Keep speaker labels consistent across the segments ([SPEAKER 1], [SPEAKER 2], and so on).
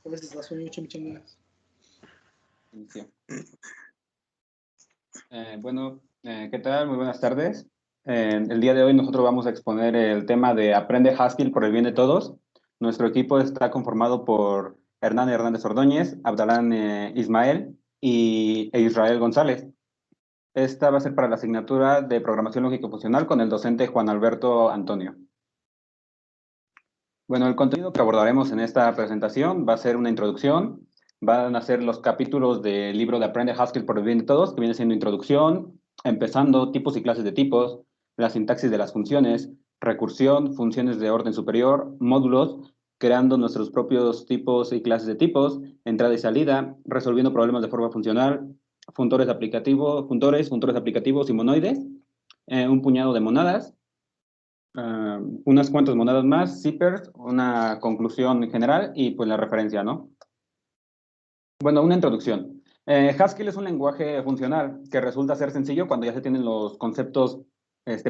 [SPEAKER 1] A veces da sueño, chimichangas.
[SPEAKER 2] Bueno, ¿qué tal? Muy buenas tardes. El día de hoy nosotros vamos a exponer el tema de Aprende Haskell por el bien de todos. Nuestro equipo está conformado por Hernán Hernández Ordóñez, Abdalán Ismael e Israel González. Esta va a ser para la asignatura de Programación Lógico-Funcional con el docente Juan Alberto Antonio. Bueno, el contenido que abordaremos en esta presentación va a ser una introducción, van a ser los capítulos del libro de Aprende Haskell por el bien de todos, que viene siendo introducción, empezando tipos y clases de tipos, la sintaxis de las funciones, recursión, funciones de orden superior, módulos, creando nuestros propios tipos y clases de tipos, entrada y salida, resolviendo problemas de forma funcional, funtores aplicativos y monoides, un puñado de monadas, unas cuantas monadas más, zippers, una conclusión general y pues la referencia, ¿no? Bueno, una introducción. Haskell es un lenguaje funcional que resulta ser sencillo cuando ya se tienen los conceptos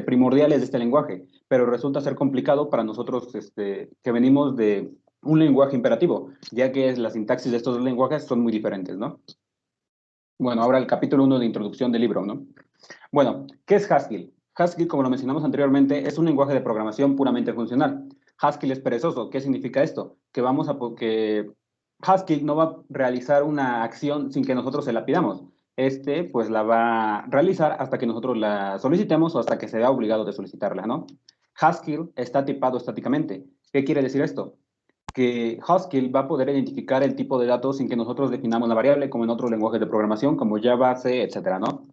[SPEAKER 2] primordiales de este lenguaje, pero resulta ser complicado para nosotros que venimos de un lenguaje imperativo, ya que la sintaxis de estos dos lenguajes son muy diferentes, ¿no? Bueno, ahora el capítulo 1 de introducción del libro, ¿no? Bueno, ¿qué es Haskell? Haskell, como lo mencionamos anteriormente, es un lenguaje de programación puramente funcional. Haskell es perezoso. ¿Qué significa esto? Que Haskell no va a realizar una acción sin que nosotros se la pidamos. Pues la va a realizar hasta que nosotros la solicitemos o hasta que se vea obligado de solicitarla, ¿no? Haskell está tipado estáticamente. ¿Qué quiere decir esto? Que Haskell va a poder identificar el tipo de datos sin que nosotros definamos la variable, como en otros lenguajes de programación, como Java, C, etcétera, ¿no?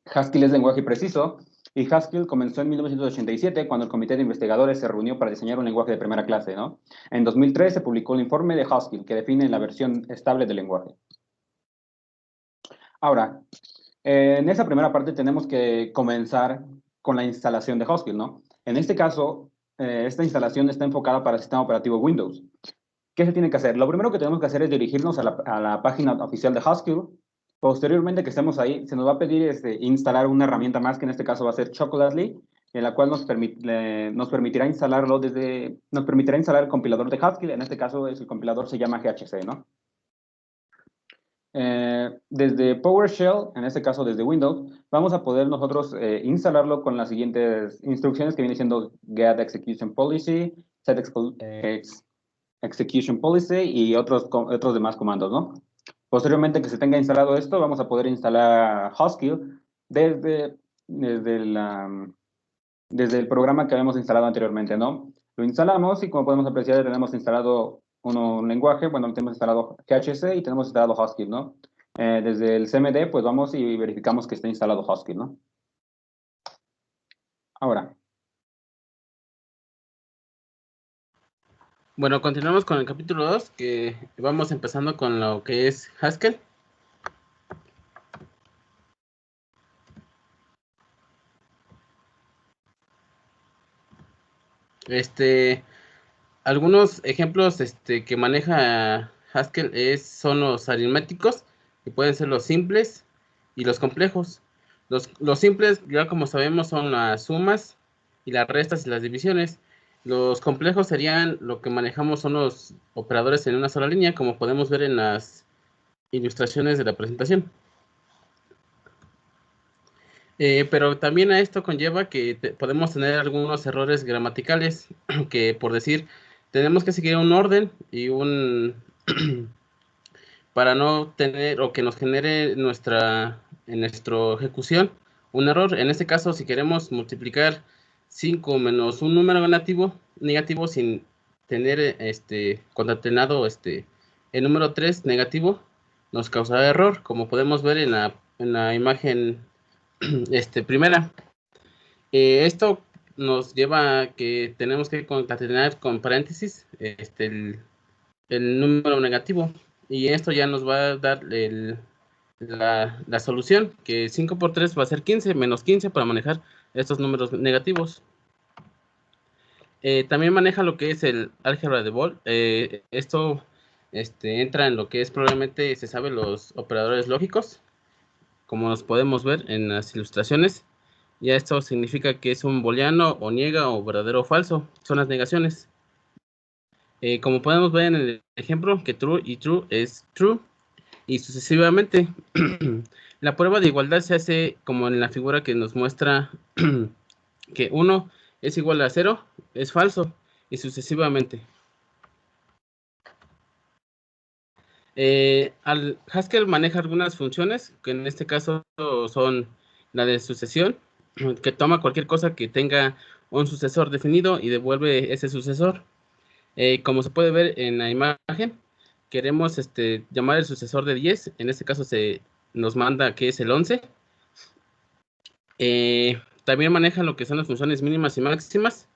[SPEAKER 2] Haskell es lenguaje preciso, y Haskell comenzó en 1987 cuando el comité de investigadores se reunió para diseñar un lenguaje de primera clase, ¿no? En 2003 se publicó el informe de Haskell que define la versión estable del lenguaje. Ahora, en esa primera parte tenemos que comenzar con la instalación de Haskell, ¿no? En este caso, esta instalación está enfocada para el sistema operativo Windows. ¿Qué se tiene que hacer? Lo primero que tenemos que hacer es dirigirnos a la página oficial de Haskell. Posteriormente que estemos ahí, se nos va a pedir instalar una herramienta más, que en este caso va a ser Chocolately, en la cual nos permitirá instalar el compilador de Haskell. En este caso, el compilador se llama GHC, ¿no? Desde PowerShell, en este caso desde Windows, vamos a poder nosotros instalarlo con las siguientes instrucciones que viene siendo get execution policy, set execution policy y otros demás comandos, ¿no? Posteriormente que se tenga instalado esto, vamos a poder instalar Haskell desde el programa que habíamos instalado anteriormente, ¿no? Lo instalamos y como podemos apreciar tenemos instalado un lenguaje, bueno, tenemos instalado GHC y tenemos instalado Haskell, ¿no? Desde el CMD, pues vamos y verificamos que esté instalado Haskell, ¿no? Ahora.
[SPEAKER 3] Bueno, continuamos con el capítulo 2, que vamos empezando con lo que es Haskell. Algunos ejemplos que maneja Haskell son los aritméticos, que pueden ser los simples y los complejos. Los simples, ya como sabemos, son las sumas y las restas y las divisiones. Los complejos serían lo que manejamos, son los operadores en una sola línea, como podemos ver en las ilustraciones de la presentación. Pero también a esto conlleva que podemos tener algunos errores gramaticales, que por decir, tenemos que seguir un orden y para no tener o que nos genere en nuestra ejecución un error. En este caso, si queremos multiplicar 5 menos un número negativo sin tener concatenado el número 3 negativo, nos causará error, como podemos ver en la imagen primera. Esto nos lleva a que tenemos que concatenar con paréntesis el número negativo, y esto ya nos va a dar la solución, que 5 por 3 va a ser 15, menos 15 para manejar estos números negativos. También maneja lo que es el álgebra de Boole. Esto entra en lo que es, probablemente se sabe, los operadores lógicos, como nos podemos ver en las ilustraciones. Ya esto significa que es un booleano o niega o verdadero o falso. Son las negaciones. Como podemos ver en el ejemplo, que true y true es true y sucesivamente. La prueba de igualdad se hace como en la figura que nos muestra que 1 es igual a 0, es falso, y sucesivamente. Haskell maneja algunas funciones, que en este caso son la de sucesión, que toma cualquier cosa que tenga un sucesor definido y devuelve ese sucesor. Como se puede ver en la imagen, queremos llamar el sucesor de 10, en este caso se nos manda que es el 11. También maneja lo que son las funciones mínimas y máximas,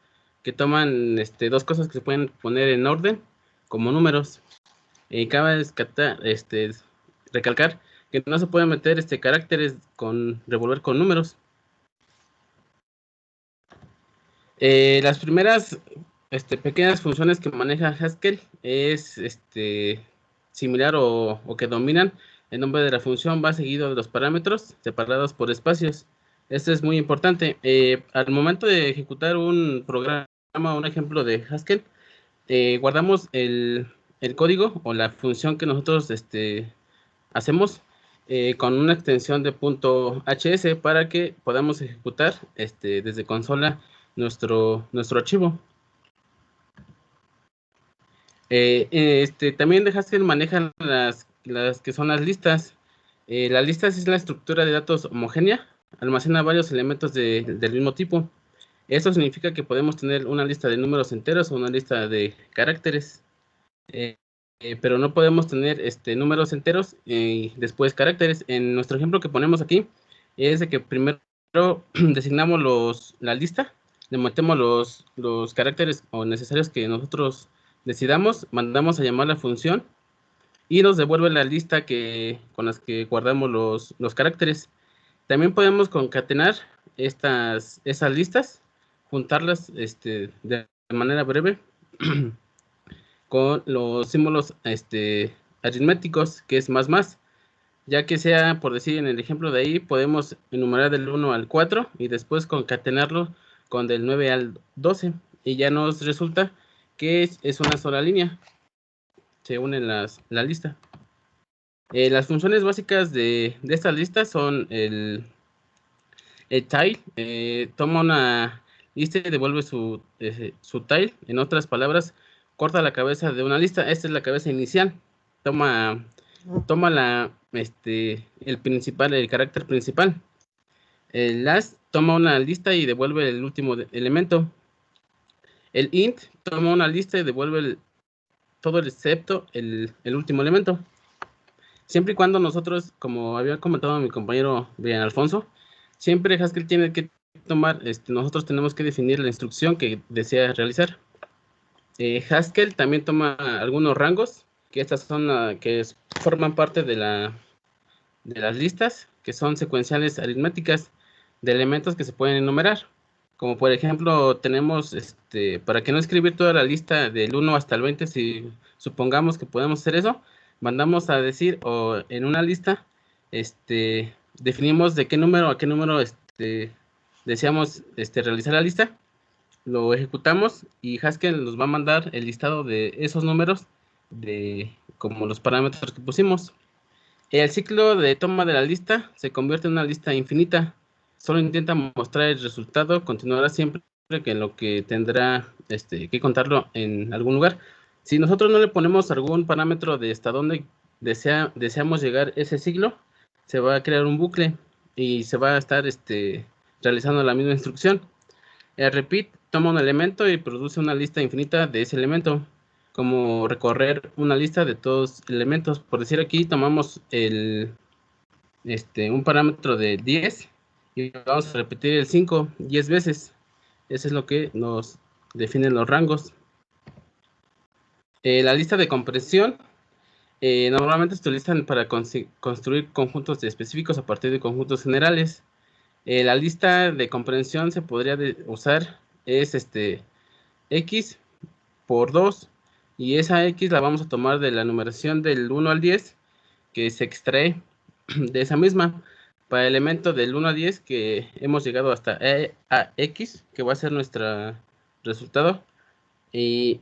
[SPEAKER 3] que toman dos cosas que se pueden poner en orden, como números. Cabe recalcar que no se pueden meter caracteres con revolver con números. Las primeras pequeñas funciones que maneja Haskell es similar o que dominan. El nombre de la función va seguido de los parámetros separados por espacios. Esto es muy importante. Al momento de ejecutar un programa, un ejemplo de Haskell, guardamos el código o la función que nosotros hacemos con una extensión de .hs para que podamos ejecutar desde consola nuestro archivo. También de Haskell manejan las que son las listas. Las listas es la estructura de datos homogénea, almacena varios elementos del mismo tipo. Esto significa que podemos tener una lista de números enteros o una lista de caracteres, pero no podemos tener números enteros y después caracteres. En nuestro ejemplo que ponemos aquí es de que primero designamos la lista, le metemos los caracteres o necesarios que nosotros decidamos, mandamos a llamar la función y nos devuelve la lista con las que guardamos los caracteres. También podemos concatenar esas listas, juntarlas de manera breve con los símbolos aritméticos, que es más, ya que sea, por decir en el ejemplo de ahí, podemos enumerar del 1 al 4 y después concatenarlo con del 9 al 12 y ya nos resulta que es una sola línea. Se unen la lista. Las funciones básicas de esta lista son el tile, toma una lista y devuelve su tile. En otras palabras, corta la cabeza de una lista. Esta es la cabeza inicial. Toma el carácter principal. El last toma una lista y devuelve el último elemento. El int toma una lista y devuelve todo excepto el último elemento. Siempre y cuando nosotros, como había comentado mi compañero Brian Alfonso, siempre Haskell tiene que tomar, nosotros tenemos que definir la instrucción que desea realizar. Haskell también toma algunos rangos, que estas son que forman parte de las listas, que son secuenciales aritméticas de elementos que se pueden enumerar. Como por ejemplo, tenemos, para que no escribir toda la lista del 1 hasta el 20, si supongamos que podemos hacer eso, mandamos a decir, o en una lista, definimos de qué número a qué número deseamos realizar la lista, lo ejecutamos y Haskell nos va a mandar el listado de esos números como los parámetros que pusimos. El ciclo de toma de la lista se convierte en una lista infinita. Solo intenta mostrar el resultado, continuará siempre que en lo que tendrá que contarlo en algún lugar. Si nosotros no le ponemos algún parámetro de hasta dónde deseamos llegar ese ciclo, se va a crear un bucle y se va a estar realizando la misma instrucción. El repeat toma un elemento y produce una lista infinita de ese elemento, como recorrer una lista de todos elementos. Por decir aquí, tomamos un parámetro de 10 y vamos a repetir el 5 10 veces. Eso es lo que nos definen los rangos. La lista de compresión normalmente se utilizan para construir conjuntos específicos a partir de conjuntos generales. La lista de comprensión se podría usar es x por 2 y esa x la vamos a tomar de la numeración del 1 al 10 que se extrae de esa misma. para el elemento del 1 a 10 que hemos llegado hasta a x, que va a ser nuestro resultado. Y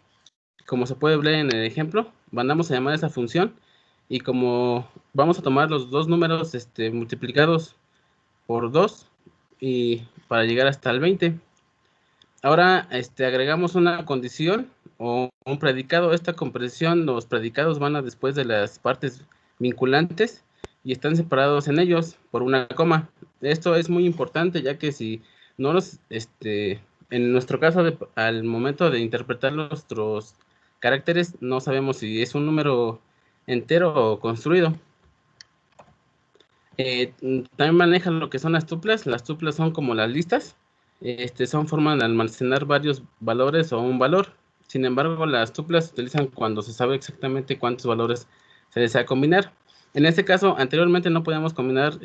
[SPEAKER 3] como se puede ver en el ejemplo, mandamos a llamar a esa función y como vamos a tomar los dos números multiplicados por 2 y para llegar hasta el 20. Ahora agregamos una condición o un predicado. Esta comprensión, los predicados van a después de las partes vinculantes y están separados en ellos por una coma. Esto es muy importante, ya que si no los, en nuestro caso, al momento de interpretar nuestros caracteres, no sabemos si es un número entero o construido. También manejan lo que son las tuplas. Las tuplas son como las listas. Son formas de almacenar varios valores o un valor. Sin embargo, las tuplas se utilizan cuando se sabe exactamente cuántos valores se desea combinar. En este caso, anteriormente no podíamos combinar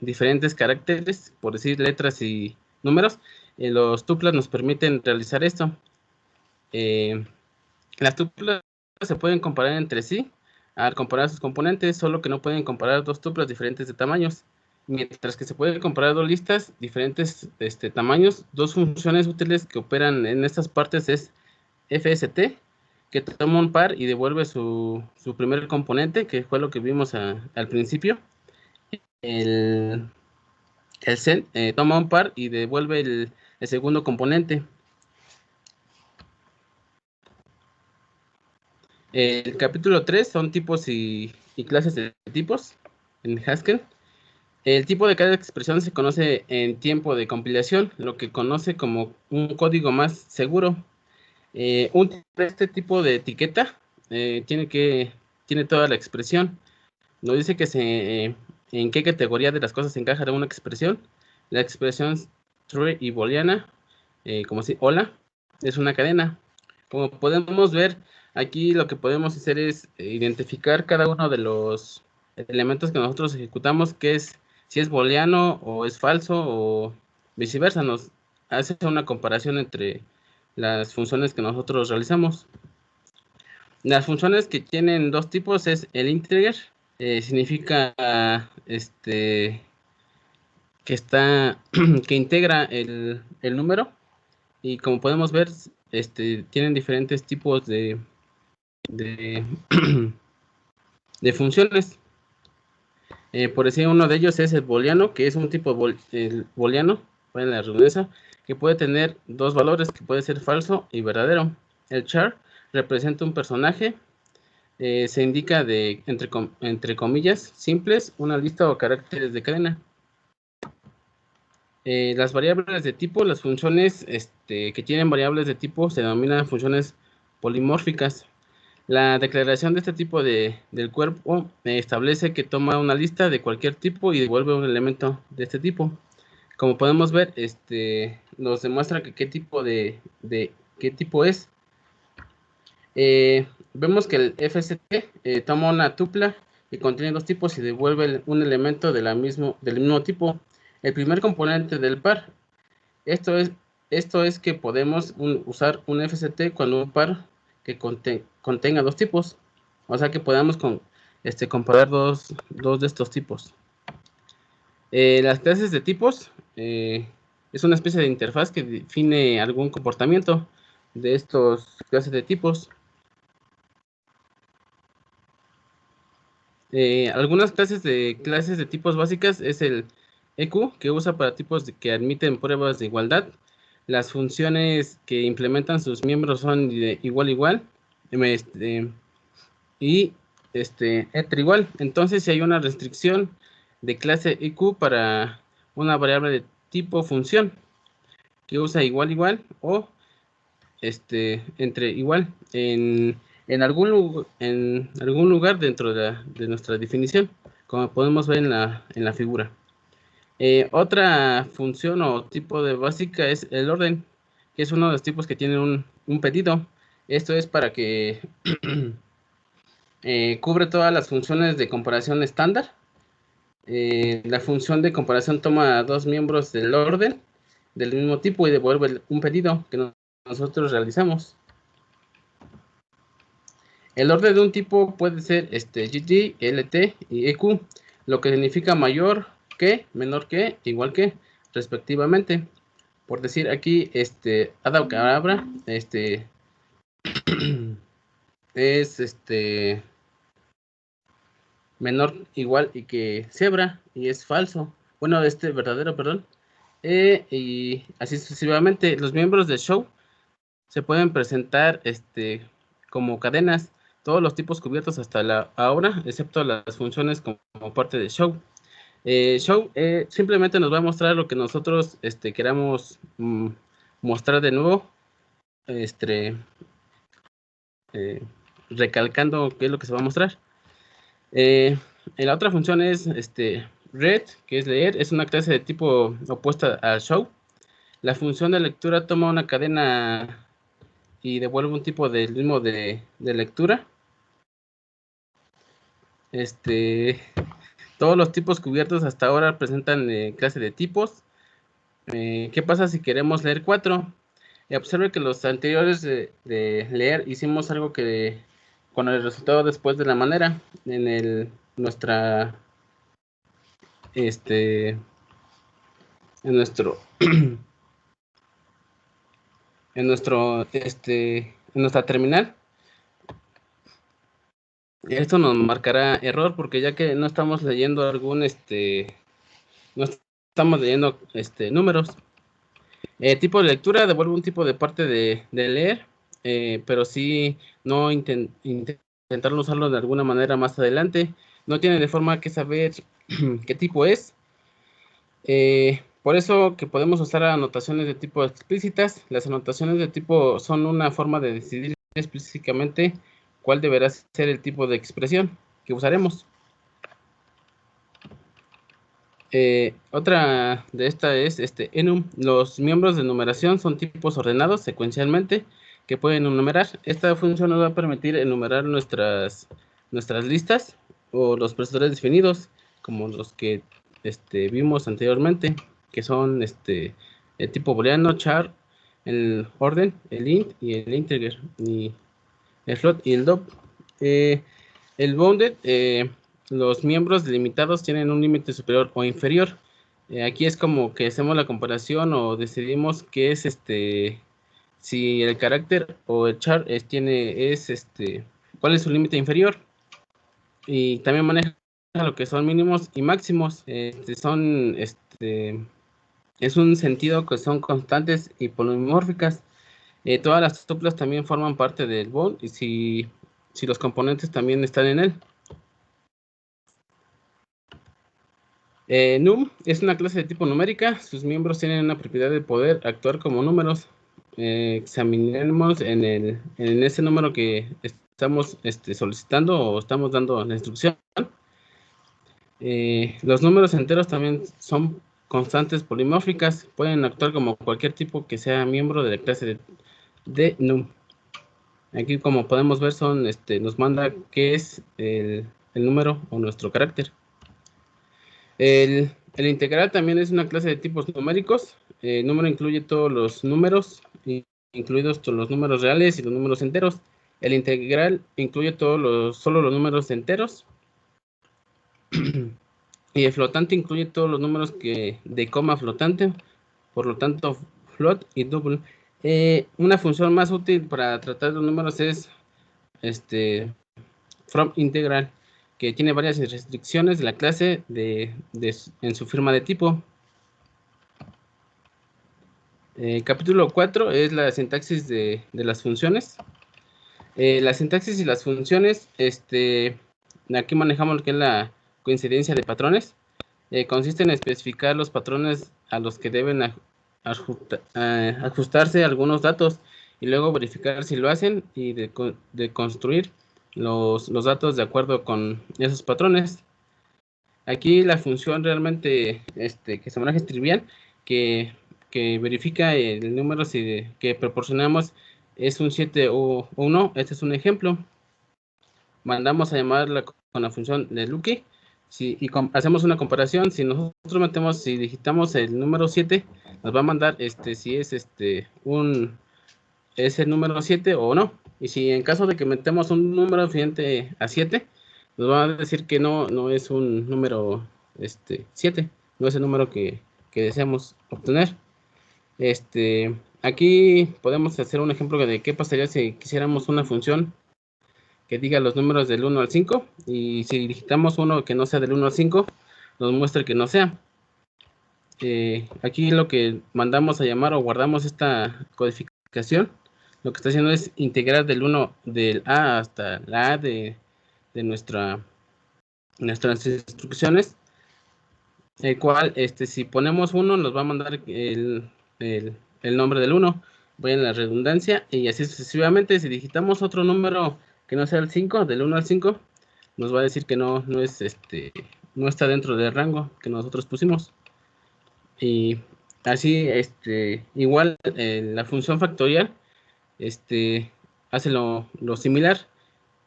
[SPEAKER 3] diferentes caracteres, por decir letras y números. Los tuplas nos permiten realizar esto. Las tuplas se pueden comparar entre sí al comparar sus componentes, solo que no pueden comparar dos tuplas diferentes de tamaños. Mientras que se pueden comparar dos listas diferentes tamaños, dos funciones útiles que operan en estas partes es FST, que toma un par y devuelve su primer componente, que fue lo que vimos al principio. El sen toma un par y devuelve el segundo componente. El capítulo 3 son tipos y clases de tipos en Haskell. El tipo de cada expresión se conoce en tiempo de compilación, lo que conoce como un código más seguro. Este tipo de etiqueta tiene toda la expresión. Nos dice que en qué categoría de las cosas se encaja una expresión. La expresión true y booleana, como si hola, es una cadena. Como podemos ver, aquí lo que podemos hacer es identificar cada uno de los elementos que nosotros ejecutamos, que es si es booleano o es falso o viceversa. Nos hace una comparación entre las funciones que nosotros realizamos. Las funciones que tienen dos tipos es el integer, significa que integra el número, y como podemos ver tienen diferentes tipos de funciones. Por decir, uno de ellos es el booleano, que es un tipo booleano, en la redundancia, que puede tener dos valores, que puede ser falso y verdadero. El char representa un personaje, se indica entre comillas simples, una lista o caracteres de cadena. Las variables de tipo, las funciones que tienen variables de tipo se denominan funciones polimórficas. La declaración de este tipo del cuerpo establece que toma una lista de cualquier tipo y devuelve un elemento de este tipo. Como podemos ver, nos demuestra que qué tipo es. Vemos que el FST toma una tupla que contiene dos tipos y devuelve un elemento del mismo tipo. El primer componente del par. Esto es que podemos usar un FST cuando un par que contenga dos tipos. O sea que podamos comparar dos de estos tipos. Las clases de tipos es una especie de interfaz que define algún comportamiento de estos clases de tipos. Algunas clases de tipos básicas es el EQ, que usa para tipos que admiten pruebas de igualdad. Las funciones que implementan sus miembros son de igual y entre igual. Entonces, si hay una restricción de clase EQ para una variable de tipo función que usa igual o entre igual en algún lugar dentro de nuestra definición, como podemos ver en la figura. Otra función o tipo de básica es el orden, que es uno de los tipos que tiene un pedido. Esto es para que cubre todas las funciones de comparación estándar. La función de comparación toma dos miembros del orden del mismo tipo y devuelve un pedido que nosotros realizamos. El orden de un tipo puede ser GG, LT y EQ, lo que significa mayor que, menor que, igual que, respectivamente. Por decir aquí, Adabra, es menor, igual y que cebra, y es falso. Bueno, verdadero, perdón. Y así sucesivamente. Los miembros del show se pueden presentar como cadenas, todos los tipos cubiertos hasta ahora, excepto las funciones como parte del show. Show simplemente nos va a mostrar lo que nosotros queramos mostrar de nuevo, recalcando qué es lo que se va a mostrar. La otra función es read, que es leer, es una clase de tipo opuesta al show. La función de lectura toma una cadena y devuelve un tipo del mismo de lectura. Todos los tipos cubiertos hasta ahora presentan clase de tipos. ¿Qué pasa si queremos leer 4? Observe que los anteriores de leer hicimos algo que con el resultado después de la manera en nuestra en nuestra terminal. Esto nos marcará error porque ya que no estamos leyendo no estamos leyendo números. Tipo de lectura devuelve un tipo de parte de leer, pero sí no intentar usarlo de alguna manera más adelante. No tiene de forma que saber qué tipo es. Por eso que podemos usar anotaciones de tipo explícitas. Las anotaciones de tipo son una forma de decidir explícitamente cuál deberá ser el tipo de expresión que usaremos. Otra de esta es enum. Los miembros de numeración son tipos ordenados secuencialmente que pueden enumerar. Esta función nos va a permitir enumerar nuestras listas o los procesadores definidos, como los que vimos anteriormente, que son el tipo booleano, char, el orden, el int y el integer, y el float y el dop. El bounded, los miembros delimitados tienen un límite superior o inferior. Aquí es como que hacemos la comparación o decidimos qué es si el carácter o el char cuál es su límite inferior. Y también maneja lo que son mínimos y máximos. Es un sentido que son constantes y polimórficas. Todas las tuplas también forman parte del bound y si los componentes también están en él. Num es una clase de tipo numérica. Sus miembros tienen una propiedad de poder actuar como números. Examinemos en ese número que estamos solicitando o estamos dando la instrucción. Los números enteros también son constantes polimórficas. Pueden actuar como cualquier tipo que sea miembro de la clase de num. Aquí, como podemos ver, nos manda qué es el número o nuestro carácter. El integral también es una clase de tipos numéricos. El número incluye todos los números, incluidos todos los números reales y los números enteros. El integral incluye solo los números enteros. Y el flotante incluye todos los números de coma flotante. Por lo tanto, float y double. Una función más útil para tratar los números es from integral, que tiene varias restricciones de la clase en su firma de tipo. Capítulo 4 es la sintaxis de las funciones. La sintaxis y las funciones, aquí manejamos lo que es la coincidencia de patrones. Consiste en especificar los patrones a los que deben ajustarse algunos datos y luego verificar si lo hacen y de construir los datos de acuerdo con esos patrones. Aquí la función realmente que se maneja es trivial, que verifica el número que proporcionamos es un 7 o 1. Este es un ejemplo. Mandamos a llamarla con la función de Lucky. Y hacemos una comparación. Si nosotros digitamos el número 7, nos va a mandar si es es el número 7 o no. Y si en caso de que metemos un número diferente a 7, nos va a decir que no es un número 7, no es el número que deseamos obtener. Aquí podemos hacer un ejemplo de qué pasaría si quisiéramos una función que diga los números del 1 al 5, y si digitamos uno que no sea del 1 al 5, nos muestra que no sea. Aquí lo que mandamos a llamar o guardamos esta codificación, lo que está haciendo es integrar del A hasta la A de nuestras instrucciones, el cual, si ponemos 1, nos va a mandar el nombre del 1, voy en la redundancia, y así sucesivamente. Si digitamos otro número que no sea el 5, del 1 al 5, nos va a decir que no está dentro del rango que nosotros pusimos. Y así, igual la función factorial hace lo similar.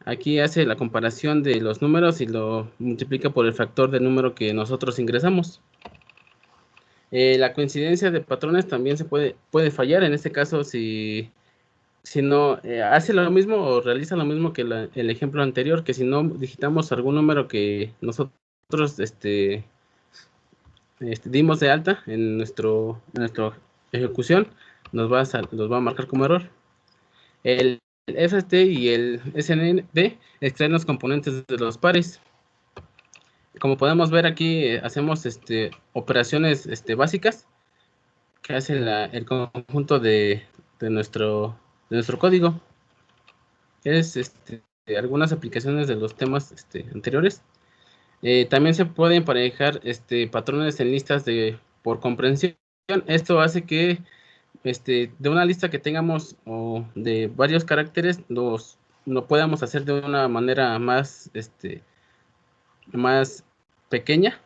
[SPEAKER 3] Aquí hace la comparación de los números y lo multiplica por el factor del número que nosotros ingresamos. La coincidencia de patrones también se puede fallar. En este caso, si no hace lo mismo o realiza lo mismo que el ejemplo anterior, que si no digitamos algún número que nosotros dimos de alta en nuestra ejecución, nos va a marcar como error. El FST y el SND extraen los componentes de los pares. Como podemos ver aquí, hacemos operaciones básicas que hace el conjunto de nuestro código. Es algunas aplicaciones de los temas anteriores. También se pueden emparejar patrones en listas por comprensión. Esto hace que de una lista que tengamos o de varios caracteres lo podamos hacer de una manera más pequeña.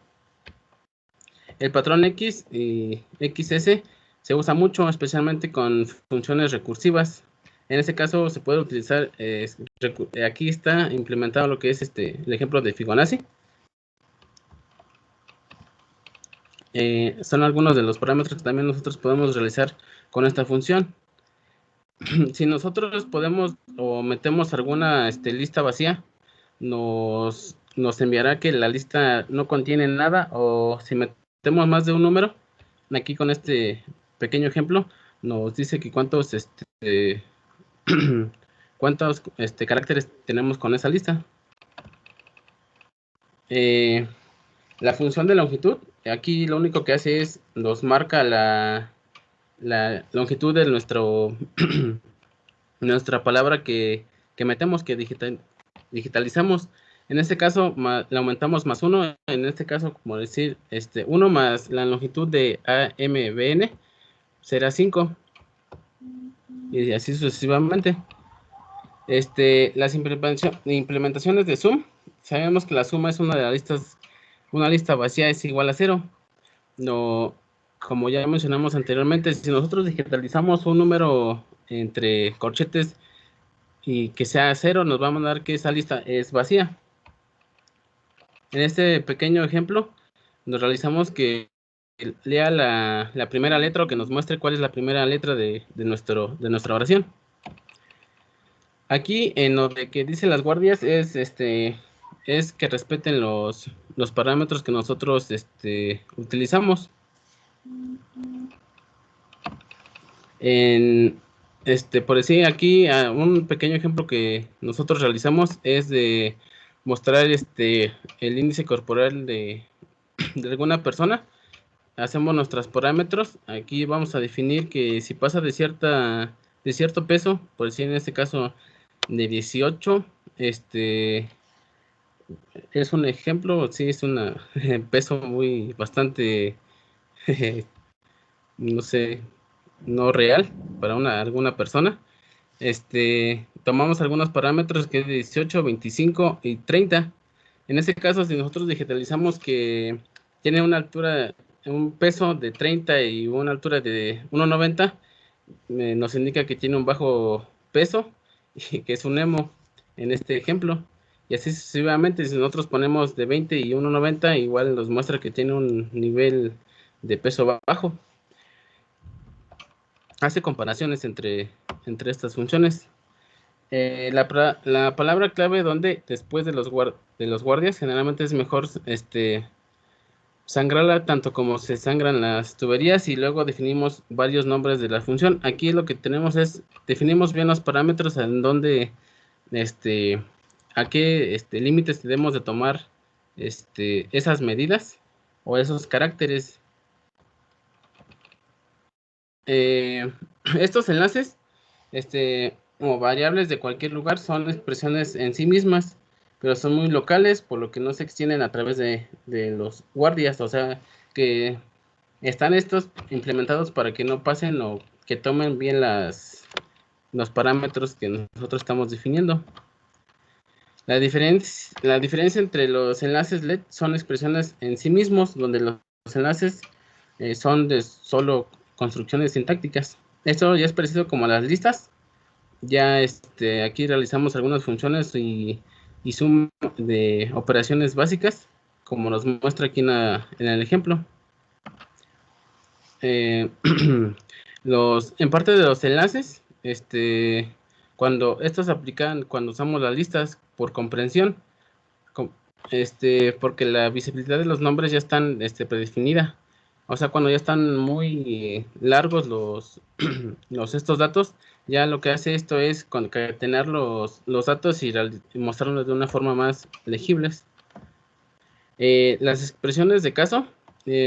[SPEAKER 3] El patrón X y XS se usa mucho, especialmente con funciones recursivas. En este caso se puede utilizar, aquí está implementado lo que es el ejemplo de Fibonacci. Son algunos de los parámetros que también nosotros podemos realizar con esta función. Si nosotros podemos o metemos alguna lista vacía, nos enviará que la lista no contiene nada, o si metemos más de un número, aquí con este pequeño ejemplo, nos dice que cuántos caracteres tenemos con esa lista. La función de longitud, aquí lo único que hace es nos marca la longitud de nuestra palabra que metemos, que digitalizamos. En este caso le aumentamos más 1, en este caso como decir 1 más la longitud de AMBN será 5, y así sucesivamente. Las implementaciones de sum, sabemos que la suma es una lista vacía es igual a 0. Como ya mencionamos anteriormente, si nosotros digitalizamos un número entre corchetes y que sea 0, nos va a mandar que esa lista es vacía. En este pequeño ejemplo, nos realizamos que lea la primera letra, o que nos muestre cuál es la primera letra de nuestra oración. Aquí en lo de que dice las guardias es que respeten los parámetros que nosotros utilizamos. Por decir aquí, un pequeño ejemplo que nosotros realizamos es de mostrar el índice corporal de alguna persona. Hacemos nuestros parámetros. Aquí vamos a definir que si pasa de cierto peso, por decir en este caso de 18, es un ejemplo, sí, es un peso bastante no sé, no real para alguna persona. Tomamos algunos parámetros que es de 18, 25 y 30. En este caso, si nosotros digitalizamos que tiene una altura, un peso de 30 y una altura de 1,90, nos indica que tiene un bajo peso y que es un emo en este ejemplo. Y así sucesivamente, si nosotros ponemos de 20 y 1,90, igual nos muestra que tiene un nivel de peso bajo. Hace comparaciones entre estas funciones. La palabra clave donde después de los guardias, generalmente es mejor sangrarla tanto como se sangran las tuberías, y luego definimos varios nombres de la función. Aquí lo que tenemos es, definimos bien los parámetros en donde, a qué límites debemos de tomar esas medidas o esos caracteres. Estos enlaces o variables de cualquier lugar son expresiones en sí mismas, pero son muy locales, por lo que no se extienden a través de los guardias, o sea, que están estos implementados para que no pasen o que tomen bien los parámetros que nosotros estamos definiendo. La diferencia entre los enlaces LED son expresiones en sí mismos, donde los enlaces son de solo construcciones sintácticas. Esto ya es parecido como a las listas. Ya aquí realizamos algunas funciones y suma de operaciones básicas, como nos muestra aquí en el ejemplo. En parte de los enlaces, cuando estos se aplican cuando usamos las listas por comprensión, porque la visibilidad de los nombres ya están predefinida. O sea, cuando ya están muy largos estos datos, ya lo que hace esto es concatenar los datos y mostrarlos de una forma más legibles. Las expresiones de caso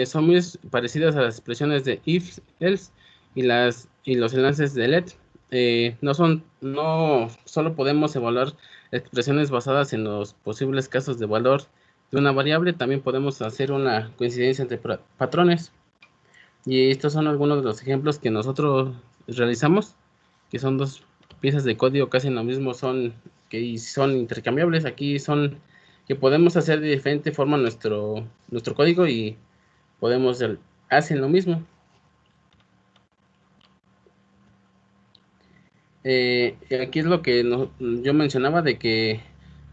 [SPEAKER 3] son muy parecidas a las expresiones de if, else y los enlaces de let. No solo podemos evaluar expresiones basadas en los posibles casos de valor de una variable, también podemos hacer una coincidencia entre patrones. Y estos son algunos de los ejemplos que nosotros realizamos, que son dos piezas de código casi lo mismo, que son intercambiables. Aquí son que podemos hacer de diferente forma nuestro código y hacen lo mismo. Aquí es lo que yo mencionaba, de que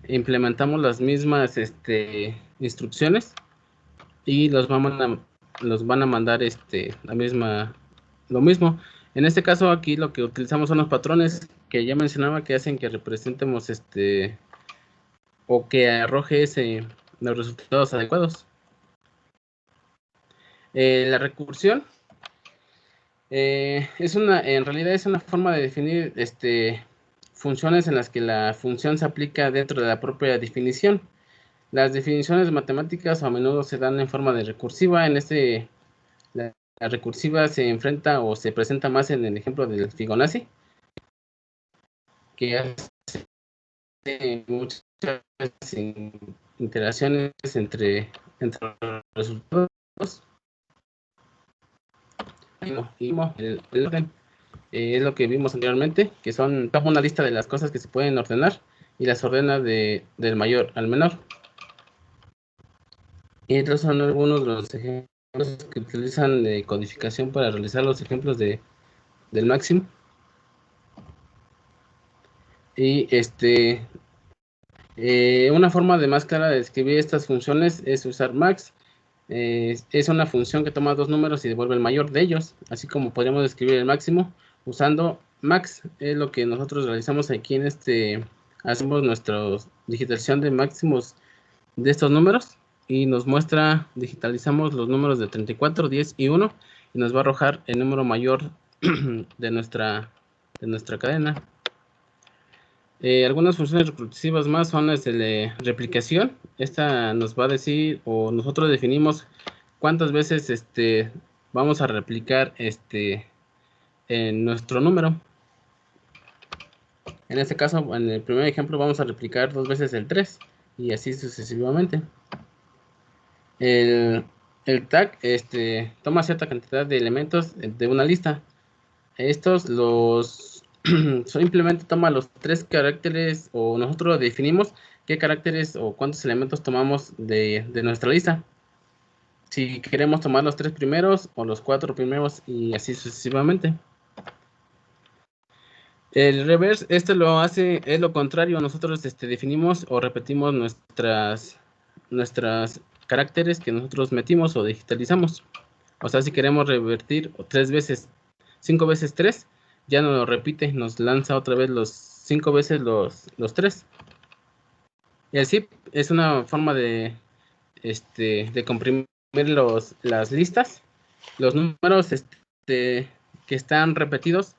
[SPEAKER 3] implementamos las mismas instrucciones y los van a mandar lo mismo. En este caso aquí lo que utilizamos son los patrones que ya mencionaba, que hacen que representemos o que arroje los resultados adecuados. La recursión en realidad es una forma de definir funciones en las que la función se aplica dentro de la propia definición. Las definiciones matemáticas a menudo se dan en forma de recursiva. La recursiva se enfrenta o se presenta más en el ejemplo del Fibonacci, que hace muchas interacciones entre los resultados y el orden. Es lo que vimos anteriormente, que toma una lista de las cosas que se pueden ordenar y las ordena del mayor al menor. Y estos son algunos de los ejemplos que utilizan de codificación para realizar los ejemplos del máximo. Y una forma más clara de escribir estas funciones es usar max. Es una función que toma dos números y devuelve el mayor de ellos, así como podríamos escribir el máximo usando max. Es lo que nosotros realizamos aquí hacemos nuestra digitalización de máximos de estos números y nos digitalizamos los números de 34, 10 y 1 y nos va a arrojar el número mayor de nuestra cadena. Algunas funciones recursivas más son las de replicación. Esta nos va a decir, o nosotros definimos cuántas veces vamos a replicar en nuestro número. En este caso, en el primer ejemplo, vamos a replicar 2 veces el 3 y así sucesivamente. El tag toma cierta cantidad de elementos de una lista. Estos simplemente toma los 3 caracteres, o nosotros definimos qué caracteres o cuántos elementos tomamos de nuestra lista. Si queremos tomar los 3 primeros o los 4 primeros y así sucesivamente. El reverse, lo hace, es lo contrario. Nosotros definimos o repetimos nuestras caracteres que nosotros metimos o digitalizamos. O sea, si queremos revertir 5 veces 3, ya no lo repite, nos lanza otra vez 5 veces los 3. Y el zip es una forma de comprimir las listas, los números que están repetidos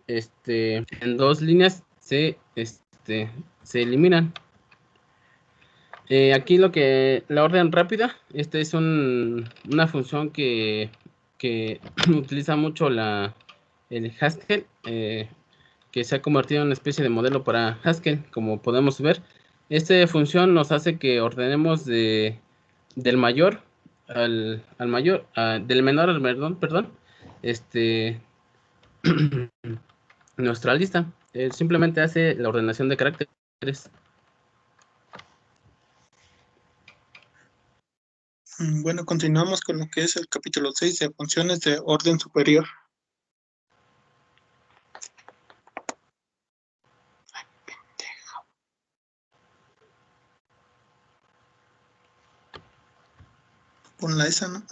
[SPEAKER 3] en dos líneas se eliminan. Aquí la orden rápida, es una función que utiliza mucho el Haskell, que se ha convertido en una especie de modelo para Haskell, como podemos ver. Esta función nos hace que ordenemos del mayor al mayor, del menor al menor, perdón, nuestra lista. Simplemente hace la ordenación de caracteres.
[SPEAKER 4] Bueno, continuamos con lo que es el capítulo 6 de funciones de orden superior. Ponla esa, ¿no?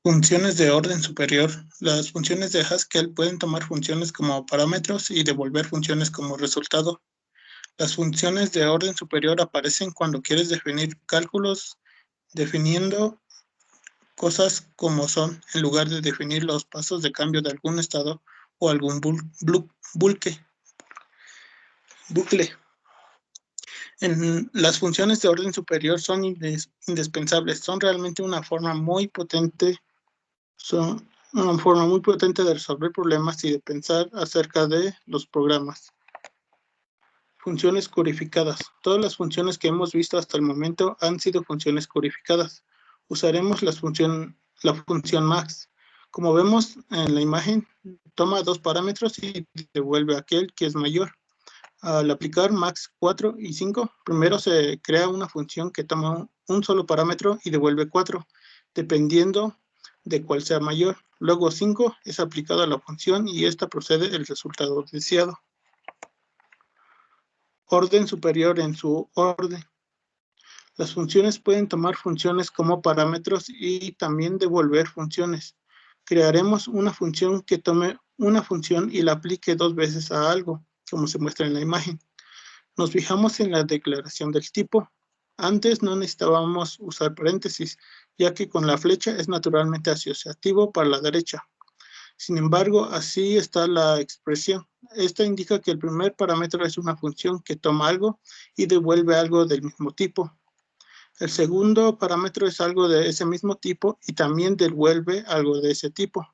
[SPEAKER 4] Funciones de orden superior. Las funciones de Haskell pueden tomar funciones como parámetros y devolver funciones como resultado. Las funciones de orden superior aparecen cuando quieres definir cálculos definiendo cosas como son, en lugar de definir los pasos de cambio de algún estado o algún bucle. Las funciones de orden superior son indispensables, son realmente una forma muy potente de resolver problemas y de pensar acerca de los programas. Funciones codificadas. Todas las funciones que hemos visto hasta el momento han sido funciones codificadas. Usaremos la función max. Como vemos en la imagen, toma dos parámetros y devuelve aquel que es mayor. Al aplicar max 4 y 5, primero se crea una función que toma un solo parámetro y devuelve 4, dependiendo de cuál sea mayor. Luego 5 es aplicado a la función y esta procede el resultado deseado. Orden superior en su orden. Las funciones pueden tomar funciones como parámetros y también devolver funciones. Crearemos una función que tome una función y la aplique dos veces a algo, como se muestra en la imagen. Nos fijamos en la declaración del tipo. Antes no necesitábamos usar paréntesis, ya que con la flecha es naturalmente asociativo para la derecha. Sin embargo, así está la expresión. Esta indica que el primer parámetro es una función que toma algo y devuelve algo del mismo tipo. El segundo parámetro es algo de ese mismo tipo y también devuelve algo de ese tipo.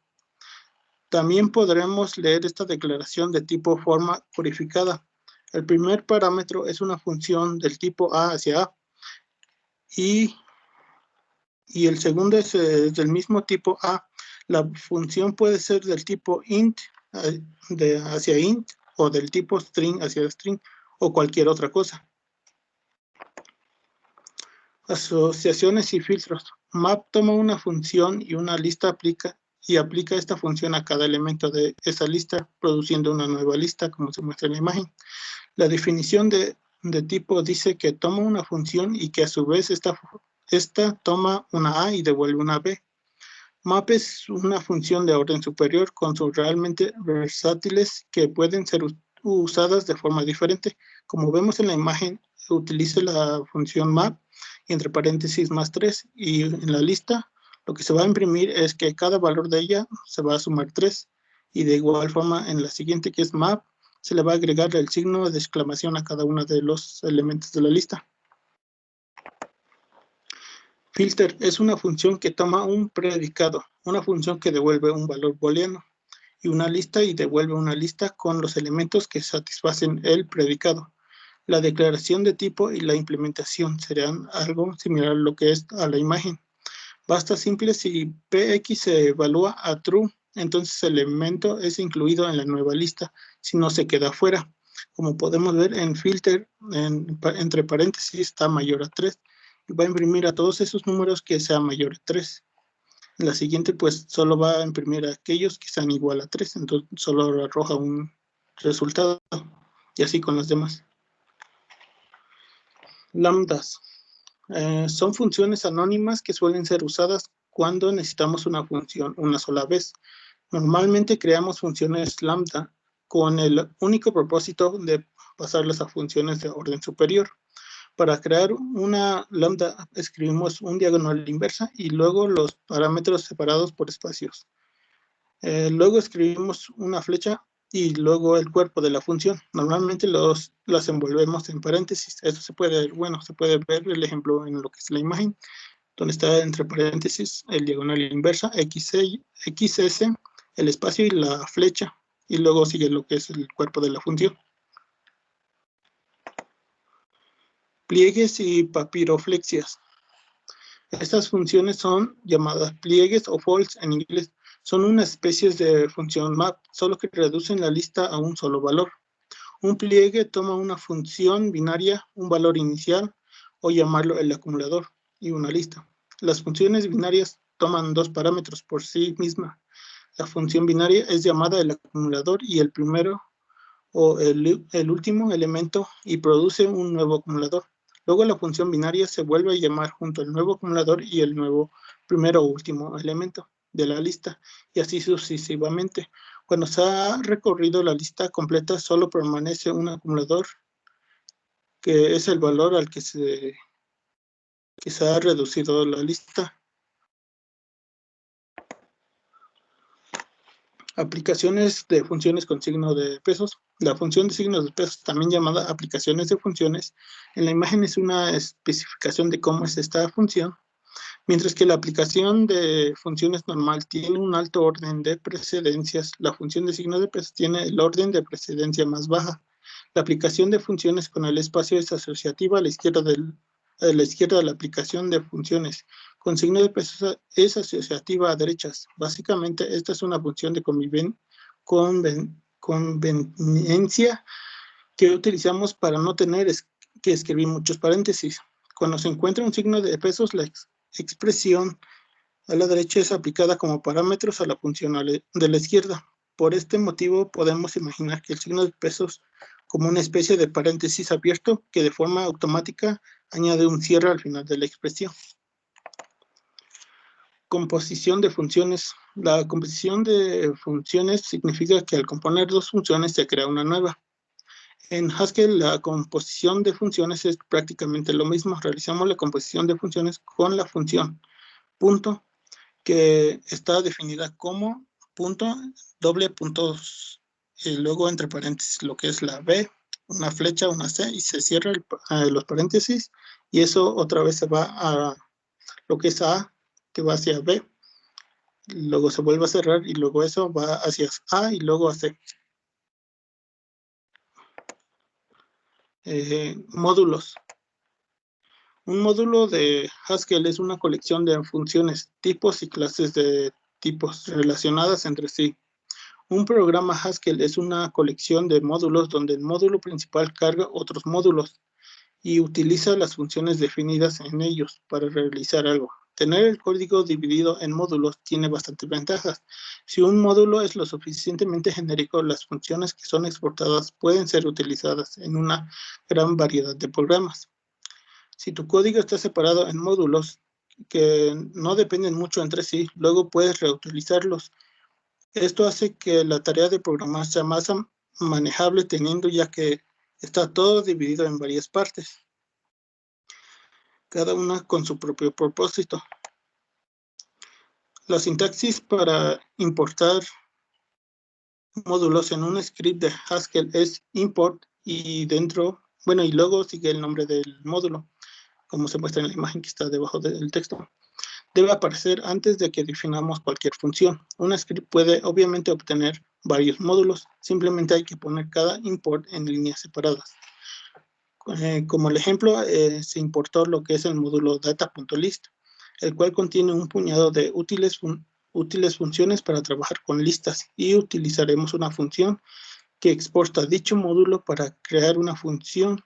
[SPEAKER 4] También podremos leer esta declaración de tipo forma codificada. El primer parámetro es una función del tipo A hacia A y el segundo es del mismo tipo A. La función puede ser del tipo int hacia int o del tipo string hacia string o cualquier otra cosa. Asociaciones y filtros. Map toma una función y una lista aplica esta función a cada elemento de esa lista, produciendo una nueva lista, como se muestra en la imagen. La definición de tipo dice que toma una función y que a su vez esta toma una A y devuelve una B. Map es una función de orden superior con sus realmente versátiles que pueden ser usadas de forma diferente. Como vemos en la imagen, utilice la función map y entre paréntesis más 3 y en la lista lo que se va a imprimir es que cada valor de ella se va a sumar 3 y de igual forma en la siguiente que es map se le va a agregar el signo de exclamación a cada uno de los elementos de la lista. Filter es una función que toma un predicado, una función que devuelve un valor booleano y una lista y devuelve una lista con los elementos que satisfacen el predicado. La declaración de tipo y la implementación serán algo similar a lo que es a la imagen. Basta simple si px se evalúa a true, entonces el elemento es incluido en la nueva lista, si no se queda fuera. Como podemos ver en filter, entre paréntesis está mayor a 3 y va a imprimir a todos esos números que sean mayor a 3. En la siguiente pues solo va a imprimir a aquellos que sean igual a 3, entonces solo arroja un resultado y así con los demás. Lambdas. Son funciones anónimas que suelen ser usadas cuando necesitamos una función una sola vez. Normalmente creamos funciones lambda con el único propósito de pasarlas a funciones de orden superior. Para crear una lambda escribimos un diagonal inversa y luego los parámetros separados por espacios. Luego escribimos una flecha y luego el cuerpo de la función. Normalmente las envolvemos en paréntesis. Esto se puede ver el ejemplo en lo que es la imagen, donde está entre paréntesis el diagonal inversa, XS, el espacio y la flecha, y luego sigue lo que es el cuerpo de la función. Pliegues y papiroflexías. Estas funciones son llamadas pliegues o folds en inglés. Son una especie de función map, solo que reducen la lista a un solo valor. Un pliegue toma una función binaria, un valor inicial, o llamarlo el acumulador, y una lista. Las funciones binarias toman dos parámetros por sí misma. La función binaria es llamada el acumulador y el primero o el último elemento y produce un nuevo acumulador. Luego la función binaria se vuelve a llamar junto al nuevo acumulador y el nuevo primero o último elemento de la lista, y así sucesivamente. Cuando se ha recorrido la lista completa, solo permanece un acumulador, que es el valor al que se ha reducido la lista. Aplicaciones de funciones con signo de pesos. La función de signos de pesos, también llamada aplicaciones de funciones, en la imagen es una especificación de cómo es esta función, mientras que la aplicación de funciones normal tiene un alto orden de precedencias. La función de signos de pesos tiene el orden de precedencia más baja. La aplicación de funciones con el espacio es asociativa a la izquierda de la aplicación de funciones. Con signo de pesos es asociativa a derechas. Básicamente, esta es una función de conveniencia que utilizamos para no tener que escribir muchos paréntesis. Cuando se encuentra un signo de pesos, la expresión a la derecha es aplicada como parámetros a la función de la izquierda. Por este motivo, podemos imaginar que el signo de pesos como una especie de paréntesis abierto que de forma automática añade un cierre al final de la expresión. Composición de funciones. La composición de funciones significa que al componer dos funciones se crea una nueva. En Haskell la composición de funciones es prácticamente lo mismo. Realizamos la composición de funciones con la función punto, que está definida como punto, doble puntos, y luego entre paréntesis lo que es la B, una flecha, una C, y se cierra los paréntesis, y eso otra vez se va a lo que es A, que va hacia B, luego se vuelve a cerrar, y luego eso va hacia A, y luego a C. Módulos. Un módulo de Haskell es una colección de funciones, tipos y clases de tipos relacionadas entre sí. Un programa Haskell es una colección de módulos donde el módulo principal carga otros módulos y utiliza las funciones definidas en ellos para realizar algo. Tener el código dividido en módulos tiene bastantes ventajas. Si un módulo es lo suficientemente genérico, las funciones que son exportadas pueden ser utilizadas en una gran variedad de programas. Si tu código está separado en módulos que no dependen mucho entre sí, luego puedes reutilizarlos. Esto hace que la tarea de programar sea más manejable teniendo ya que está todo dividido en varias partes, cada una con su propio propósito. La sintaxis para importar módulos en un script de Haskell es import y dentro, bueno, y luego sigue el nombre del módulo, como se muestra en la imagen que está debajo del texto. Debe aparecer antes de que definamos cualquier función. Un script puede obviamente obtener varios módulos, simplemente hay que poner cada import en líneas separadas. Como el ejemplo, se importó lo que es el módulo data.list, el cual contiene un puñado de útiles funciones para trabajar con listas, y utilizaremos una función que exporta dicho módulo para crear una función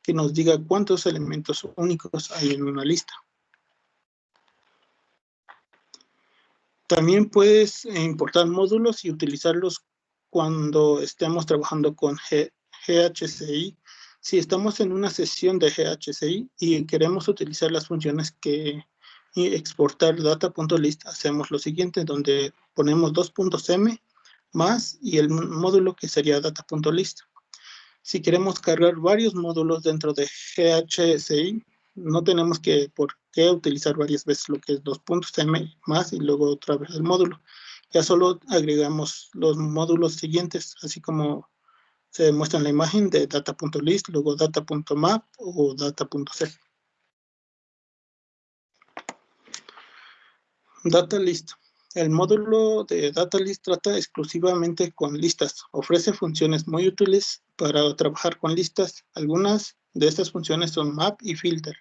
[SPEAKER 4] que nos diga cuántos elementos únicos hay en una lista. También puedes importar módulos y utilizarlos cuando estemos trabajando con GHCI. Si estamos en una sesión de GHCI y queremos utilizar las funciones que exportar data.list, hacemos lo siguiente, donde ponemos 2.m más y el módulo que sería data.list. Si queremos cargar varios módulos dentro de GHCI, no tenemos por qué utilizar varias veces lo que es 2.m más y luego otra vez el módulo. Ya solo agregamos los módulos siguientes, así como se muestra en la imagen de data.list, luego data.map o data.set. DataList. El módulo de DataList trata exclusivamente con listas. Ofrece funciones muy útiles para trabajar con listas. Algunas de estas funciones son map y filter,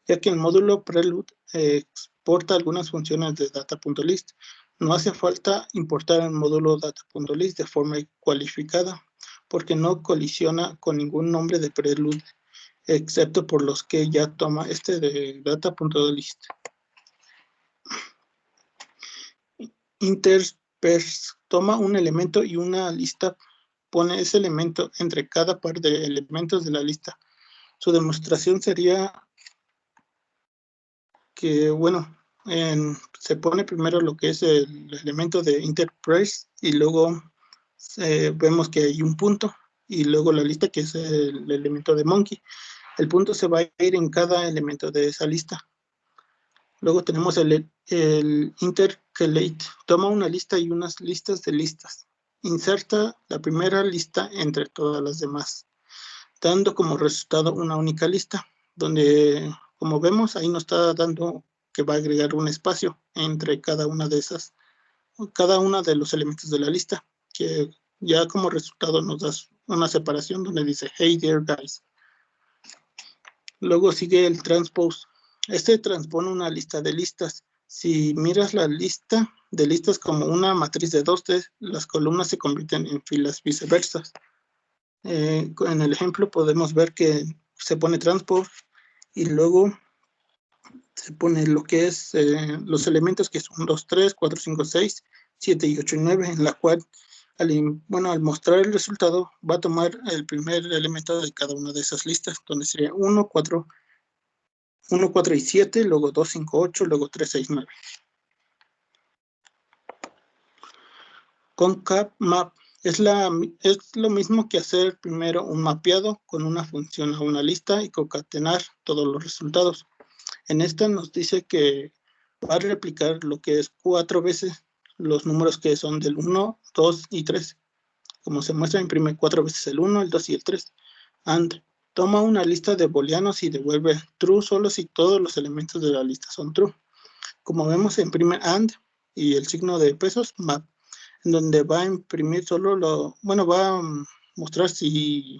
[SPEAKER 4] ya que el módulo Prelude exporta algunas funciones de data.list. No hace falta importar el módulo data.list de forma cualificada, porque no colisiona con ningún nombre de Prelude, excepto por los que ya toma este de data.list. Intersperse toma un elemento y una lista, pone ese elemento entre cada par de elementos de la lista. Su demostración sería que, bueno, se pone primero lo que es el elemento de intersperse y luego vemos que hay un punto y luego la lista que es el elemento de monkey. El punto se va a ir en cada elemento de esa lista. Luego tenemos el intercalate. Toma una lista y unas listas de listas. Inserta la primera lista entre todas las demás, dando como resultado una única lista, donde, como vemos, ahí nos está dando que va a agregar un espacio entre cada una de los elementos de la lista, que ya como resultado nos da una separación donde dice, hey there guys. Luego sigue el transpose. Este transpone una lista de listas. Si miras la lista de listas como una matriz de 2D, las columnas se convierten en filas viceversas. En el ejemplo podemos ver que se pone transpose y luego se pone lo que es los elementos que son 2, 3, 4, 5, 6, 7 y 8 y 9, en la cual al mostrar el resultado va a tomar el primer elemento de cada una de esas listas, donde sería 1, 4 y 7, luego 2, 5, 8, luego 3, 6, 9. Concap-map es lo mismo que hacer primero un mapeado con una función a una lista y concatenar todos los resultados. En esta nos dice que va a replicar lo que es 4 veces los números que son del 1, 2 y 3. Como se muestra, imprime 4 veces el 1, el 2 y el 3. And toma una lista de booleanos y devuelve true solo si todos los elementos de la lista son true. Como vemos, se imprime AND y el signo de pesos, map, en donde va a imprimir solo va a mostrar si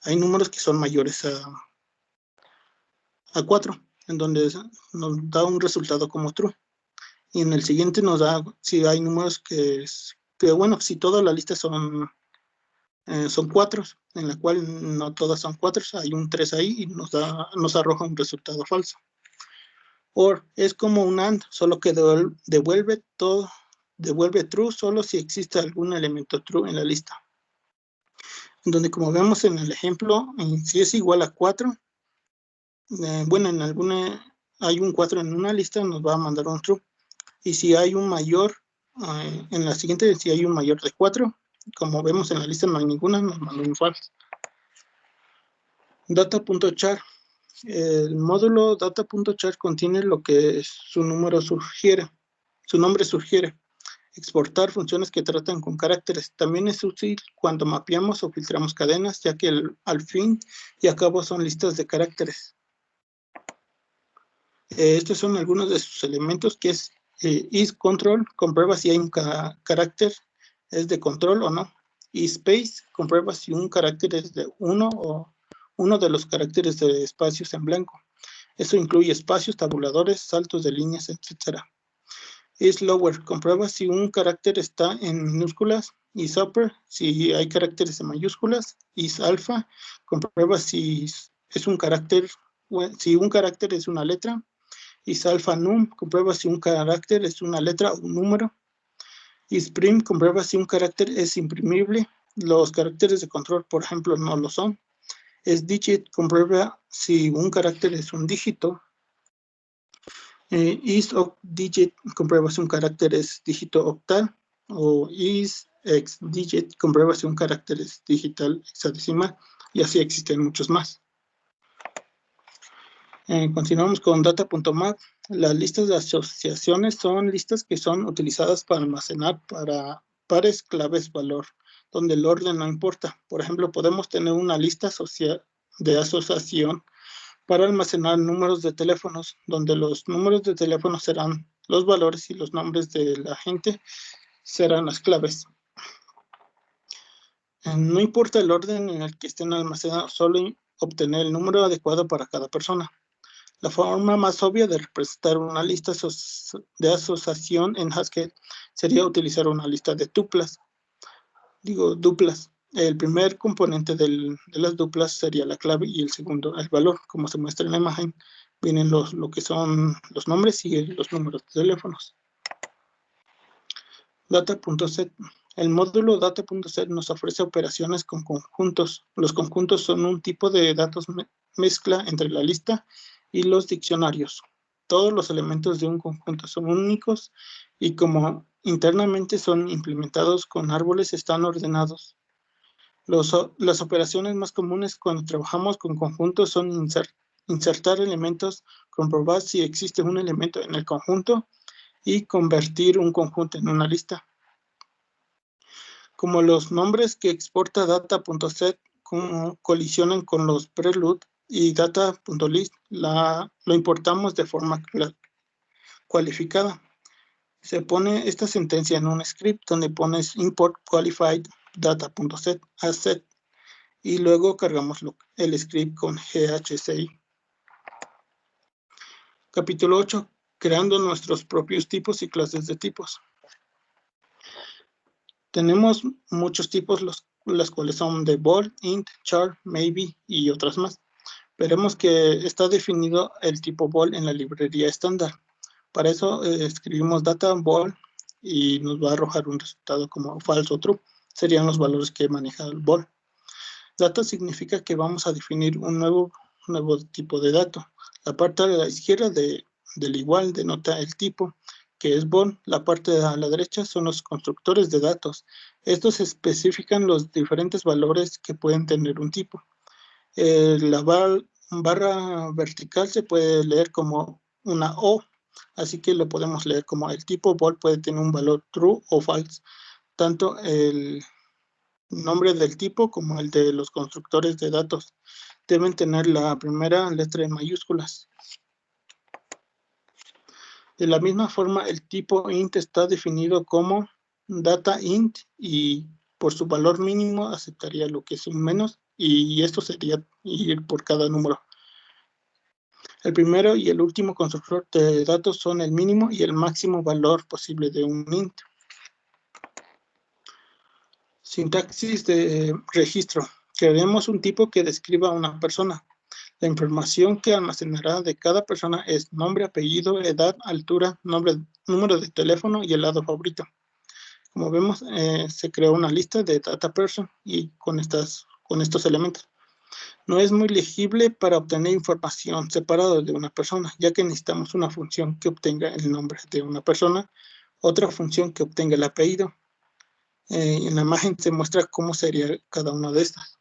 [SPEAKER 4] hay números que son mayores a 4, en donde nos da un resultado como true. Y en el siguiente nos da si hay números que bueno, si toda la lista son 4, en la cual no todas son 4, hay un 3 ahí y nos arroja un resultado falso. OR es como un AND, solo que devuelve true solo si existe algún elemento true en la lista. En donde, como vemos en el ejemplo, si es igual a 4, bueno, hay un 4 en una lista, nos va a mandar un true. Y si hay un mayor, en la siguiente, si hay un mayor de 4, como vemos en la lista no hay ninguna, nos manda un false. Data.char. El módulo data.char contiene lo que su nombre sugiere. Exportar funciones que tratan con caracteres. También es útil cuando mapeamos o filtramos cadenas, ya que al fin y al cabo son listas de caracteres. Estos son algunos de sus elementos, que es isControl, comprueba si hay un carácter es de control o no. isSpace, comprueba si un carácter es de uno de los caracteres de espacios en blanco. Esto incluye espacios, tabuladores, saltos de líneas, etc. isLower, comprueba si un carácter está en minúsculas. isUpper, si hay caracteres en mayúsculas. isAlpha, comprueba si es un carácter, si un carácter es una letra. isAlphaNum, comprueba si un carácter es una letra o un número. isPrim, comprueba si un carácter es imprimible. Los caracteres de control, por ejemplo, no lo son. isDigit, comprueba si un carácter es un dígito. isOctDigit, comprueba si un carácter es dígito octal. O isXDigit, comprueba si un carácter es digital hexadecimal. Y así existen muchos más. Continuamos con data.map. Las listas de asociaciones son listas que son utilizadas para almacenar para pares claves valor, donde el orden no importa. Por ejemplo, podemos tener una lista de asociación para almacenar números de teléfonos, donde los números de teléfono serán los valores y los nombres de la gente serán las claves. No importa el orden en el que estén almacenados, solo obtener el número adecuado para cada persona. La forma más obvia de representar una lista de asociación en Haskell sería utilizar una lista de duplas. El primer componente de las duplas sería la clave y el segundo el valor. Como se muestra en la imagen, vienen lo que son los nombres y los números de teléfonos. Data.set. El módulo data.set nos ofrece operaciones con conjuntos. Los conjuntos son un tipo de datos mezcla entre la lista y los diccionarios. Todos los elementos de un conjunto son únicos y como internamente son implementados con árboles, están ordenados. Las operaciones más comunes cuando trabajamos con conjuntos son insertar elementos, comprobar si existe un elemento en el conjunto y convertir un conjunto en una lista. Como los nombres que exporta data.set colisionan con los prelude y data.list, lo importamos de forma cualificada. Se pone esta sentencia en un script donde pones import qualified data.set as set y luego cargamos el script con GHCI. Capítulo 8. Creando nuestros propios tipos y clases de tipos. Tenemos muchos tipos, las cuales son de bool, int, char, maybe y otras más. Veremos que está definido el tipo bool en la librería estándar. Para eso escribimos data bool y nos va a arrojar un resultado como falso o true. Serían los valores que maneja el bool. Data significa que vamos a definir un nuevo tipo de dato. La parte de la izquierda del igual denota el tipo, que es bool. La parte de la derecha son los constructores de datos. Estos especifican los diferentes valores que pueden tener un tipo. La barra vertical se puede leer como una O, así que lo podemos leer como el tipo bool puede tener un valor true o false. Tanto el nombre del tipo como el de los constructores de datos deben tener la primera letra en mayúsculas. De la misma forma, el tipo int está definido como data int y por su valor mínimo aceptaría lo que es un menos y esto sería ir por cada número. El primero y el último constructor de datos son el mínimo y el máximo valor posible de un int. Sintaxis de registro. Crearemos un tipo que describa a una persona. La información que almacenará de cada persona es nombre, apellido, edad, altura, número de teléfono y helado favorito. Como vemos, se creó una lista de data person y con estos elementos. No es muy legible para obtener información separada de una persona, ya que necesitamos una función que obtenga el nombre de una persona, otra función que obtenga el apellido. En la imagen se muestra cómo sería cada una de estas.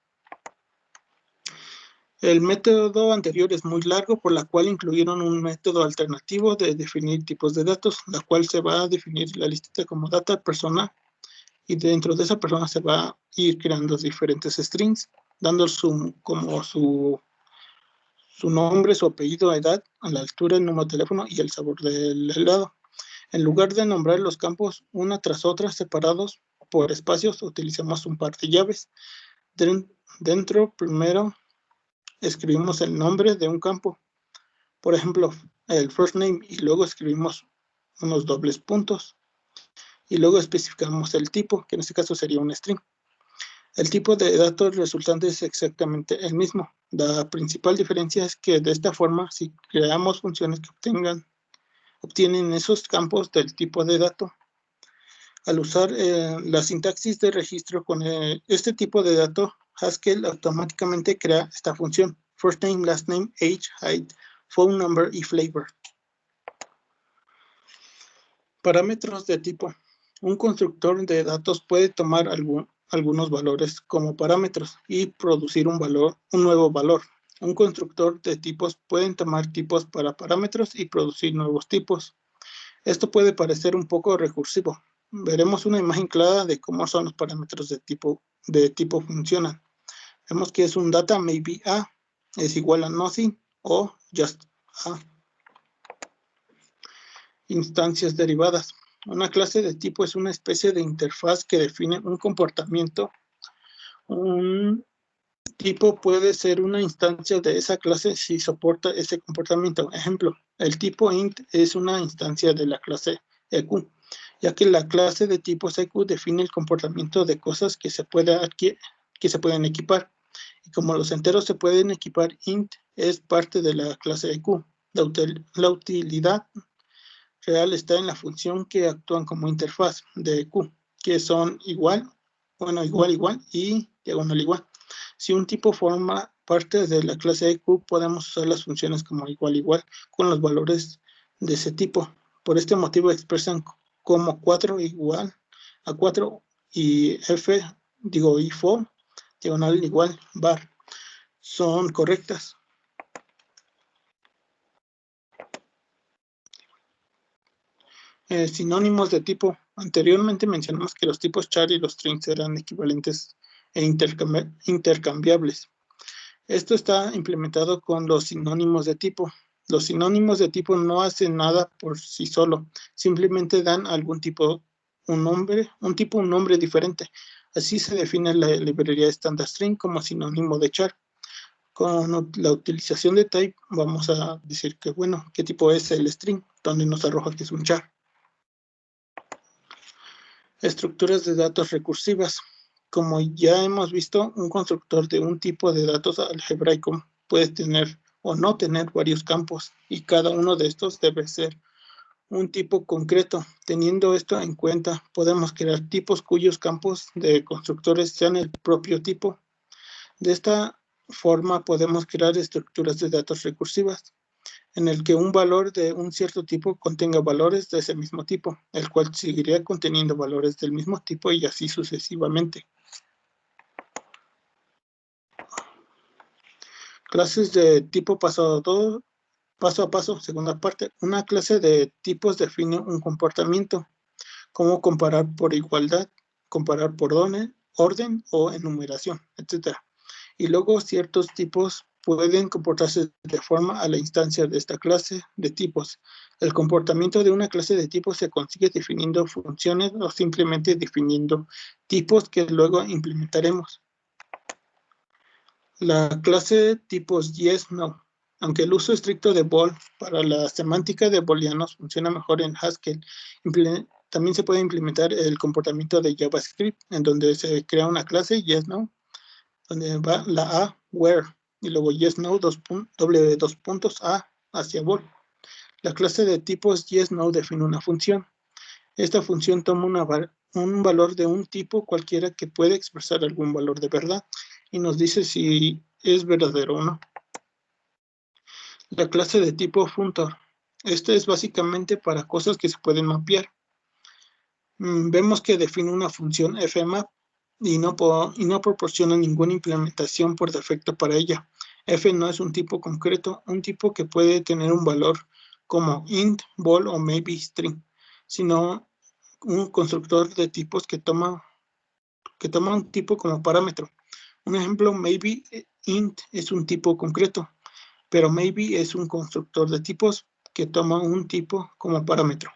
[SPEAKER 4] El método anterior es muy largo, por la cual incluyeron un método alternativo de definir tipos de datos, la cual se va a definir la lista como data persona, y dentro de esa persona se va a ir creando diferentes strings, dando su nombre, su apellido, edad, a la altura, el número de teléfono y el sabor del helado. En lugar de nombrar los campos una tras otra separados por espacios, utilizamos un par de llaves. Dentro, primero, escribimos el nombre de un campo. Por ejemplo, el first name, y luego escribimos unos dobles puntos. Y luego especificamos el tipo, que en este caso sería un string. El tipo de datos resultante es exactamente el mismo. La principal diferencia es que de esta forma, si creamos funciones que obtienen esos campos del tipo de dato, al usar la sintaxis de registro con este tipo de dato, Haskell automáticamente crea esta función: first name, last name, age, height, phone number y flavor. Parámetros de tipo. Un constructor de datos puede tomar algunos valores como parámetros y producir un nuevo valor. Un constructor de tipos puede tomar tipos para parámetros y producir nuevos tipos. Esto puede parecer un poco recursivo. Veremos una imagen clara de cómo son los parámetros de tipo funcionan. Vemos que es un data maybe a es igual a nothing o just a. Instancias derivadas. Una clase de tipo es una especie de interfaz que define un comportamiento. Un tipo puede ser una instancia de esa clase si soporta ese comportamiento. Ejemplo, el tipo int es una instancia de la clase EQ, ya que la clase de tipos EQ define el comportamiento de cosas que se pueden equipar. Y como los enteros se pueden equipar, int es parte de la clase EQ. La utilidad real está en la función que actúan como interfaz de EQ, que son igual y diagonal igual. Si un tipo forma parte de la clase EQ, podemos usar las funciones como igual con los valores de ese tipo. Por este motivo expresan como 4 igual a 4 y y for, diagonal igual, bar, son correctas. Sinónimos de tipo. Anteriormente mencionamos que los tipos char y los strings eran equivalentes e intercambiables. Esto está implementado con los sinónimos de tipo. Los sinónimos de tipo no hacen nada por sí solo, simplemente dan a algún tipo un nombre diferente. Así se define la librería standard string como sinónimo de char. Con la utilización de type vamos a decir que, bueno, qué tipo es el string, donde nos arroja que es un char. Estructuras de datos recursivas. Como ya hemos visto, un constructor de un tipo de datos algebraico puede tener o no tener varios campos, y cada uno de estos debe ser un tipo concreto. Teniendo esto en cuenta, podemos crear tipos cuyos campos de constructores sean el propio tipo. De esta forma podemos crear estructuras de datos recursivas, en el que un valor de un cierto tipo contenga valores de ese mismo tipo, el cual seguiría conteniendo valores del mismo tipo y así sucesivamente. Clases de tipo paso a paso, segunda parte. Una clase de tipos define un comportamiento, como comparar por igualdad, comparar por orden o enumeración, etc. Y luego ciertos tipos pueden comportarse de forma a la instancia de esta clase de tipos. El comportamiento de una clase de tipos se consigue definiendo funciones o simplemente definiendo tipos que luego implementaremos. La clase tipos yes, no. Aunque el uso estricto de bool para la semántica de booleanos funciona mejor en Haskell, también se puede implementar el comportamiento de JavaScript, en donde se crea una clase yes/no, donde va la A, where, y luego yes/no, dos puntos A hacia vol. La clase de tipos yes/no define una función. Esta función toma un valor de un tipo cualquiera que puede expresar algún valor de verdad y nos dice si es verdadero o no. La clase de tipo functor. Esta es básicamente para cosas que se pueden mapear. Vemos que define una función fmap y no proporciona ninguna implementación por defecto para ella. F no es un tipo concreto, un tipo que puede tener un valor como int, vol o maybe string, sino un constructor de tipos que toma un tipo como parámetro. Un ejemplo, maybe int es un tipo concreto, pero maybe es un constructor de tipos que toma un tipo como parámetro.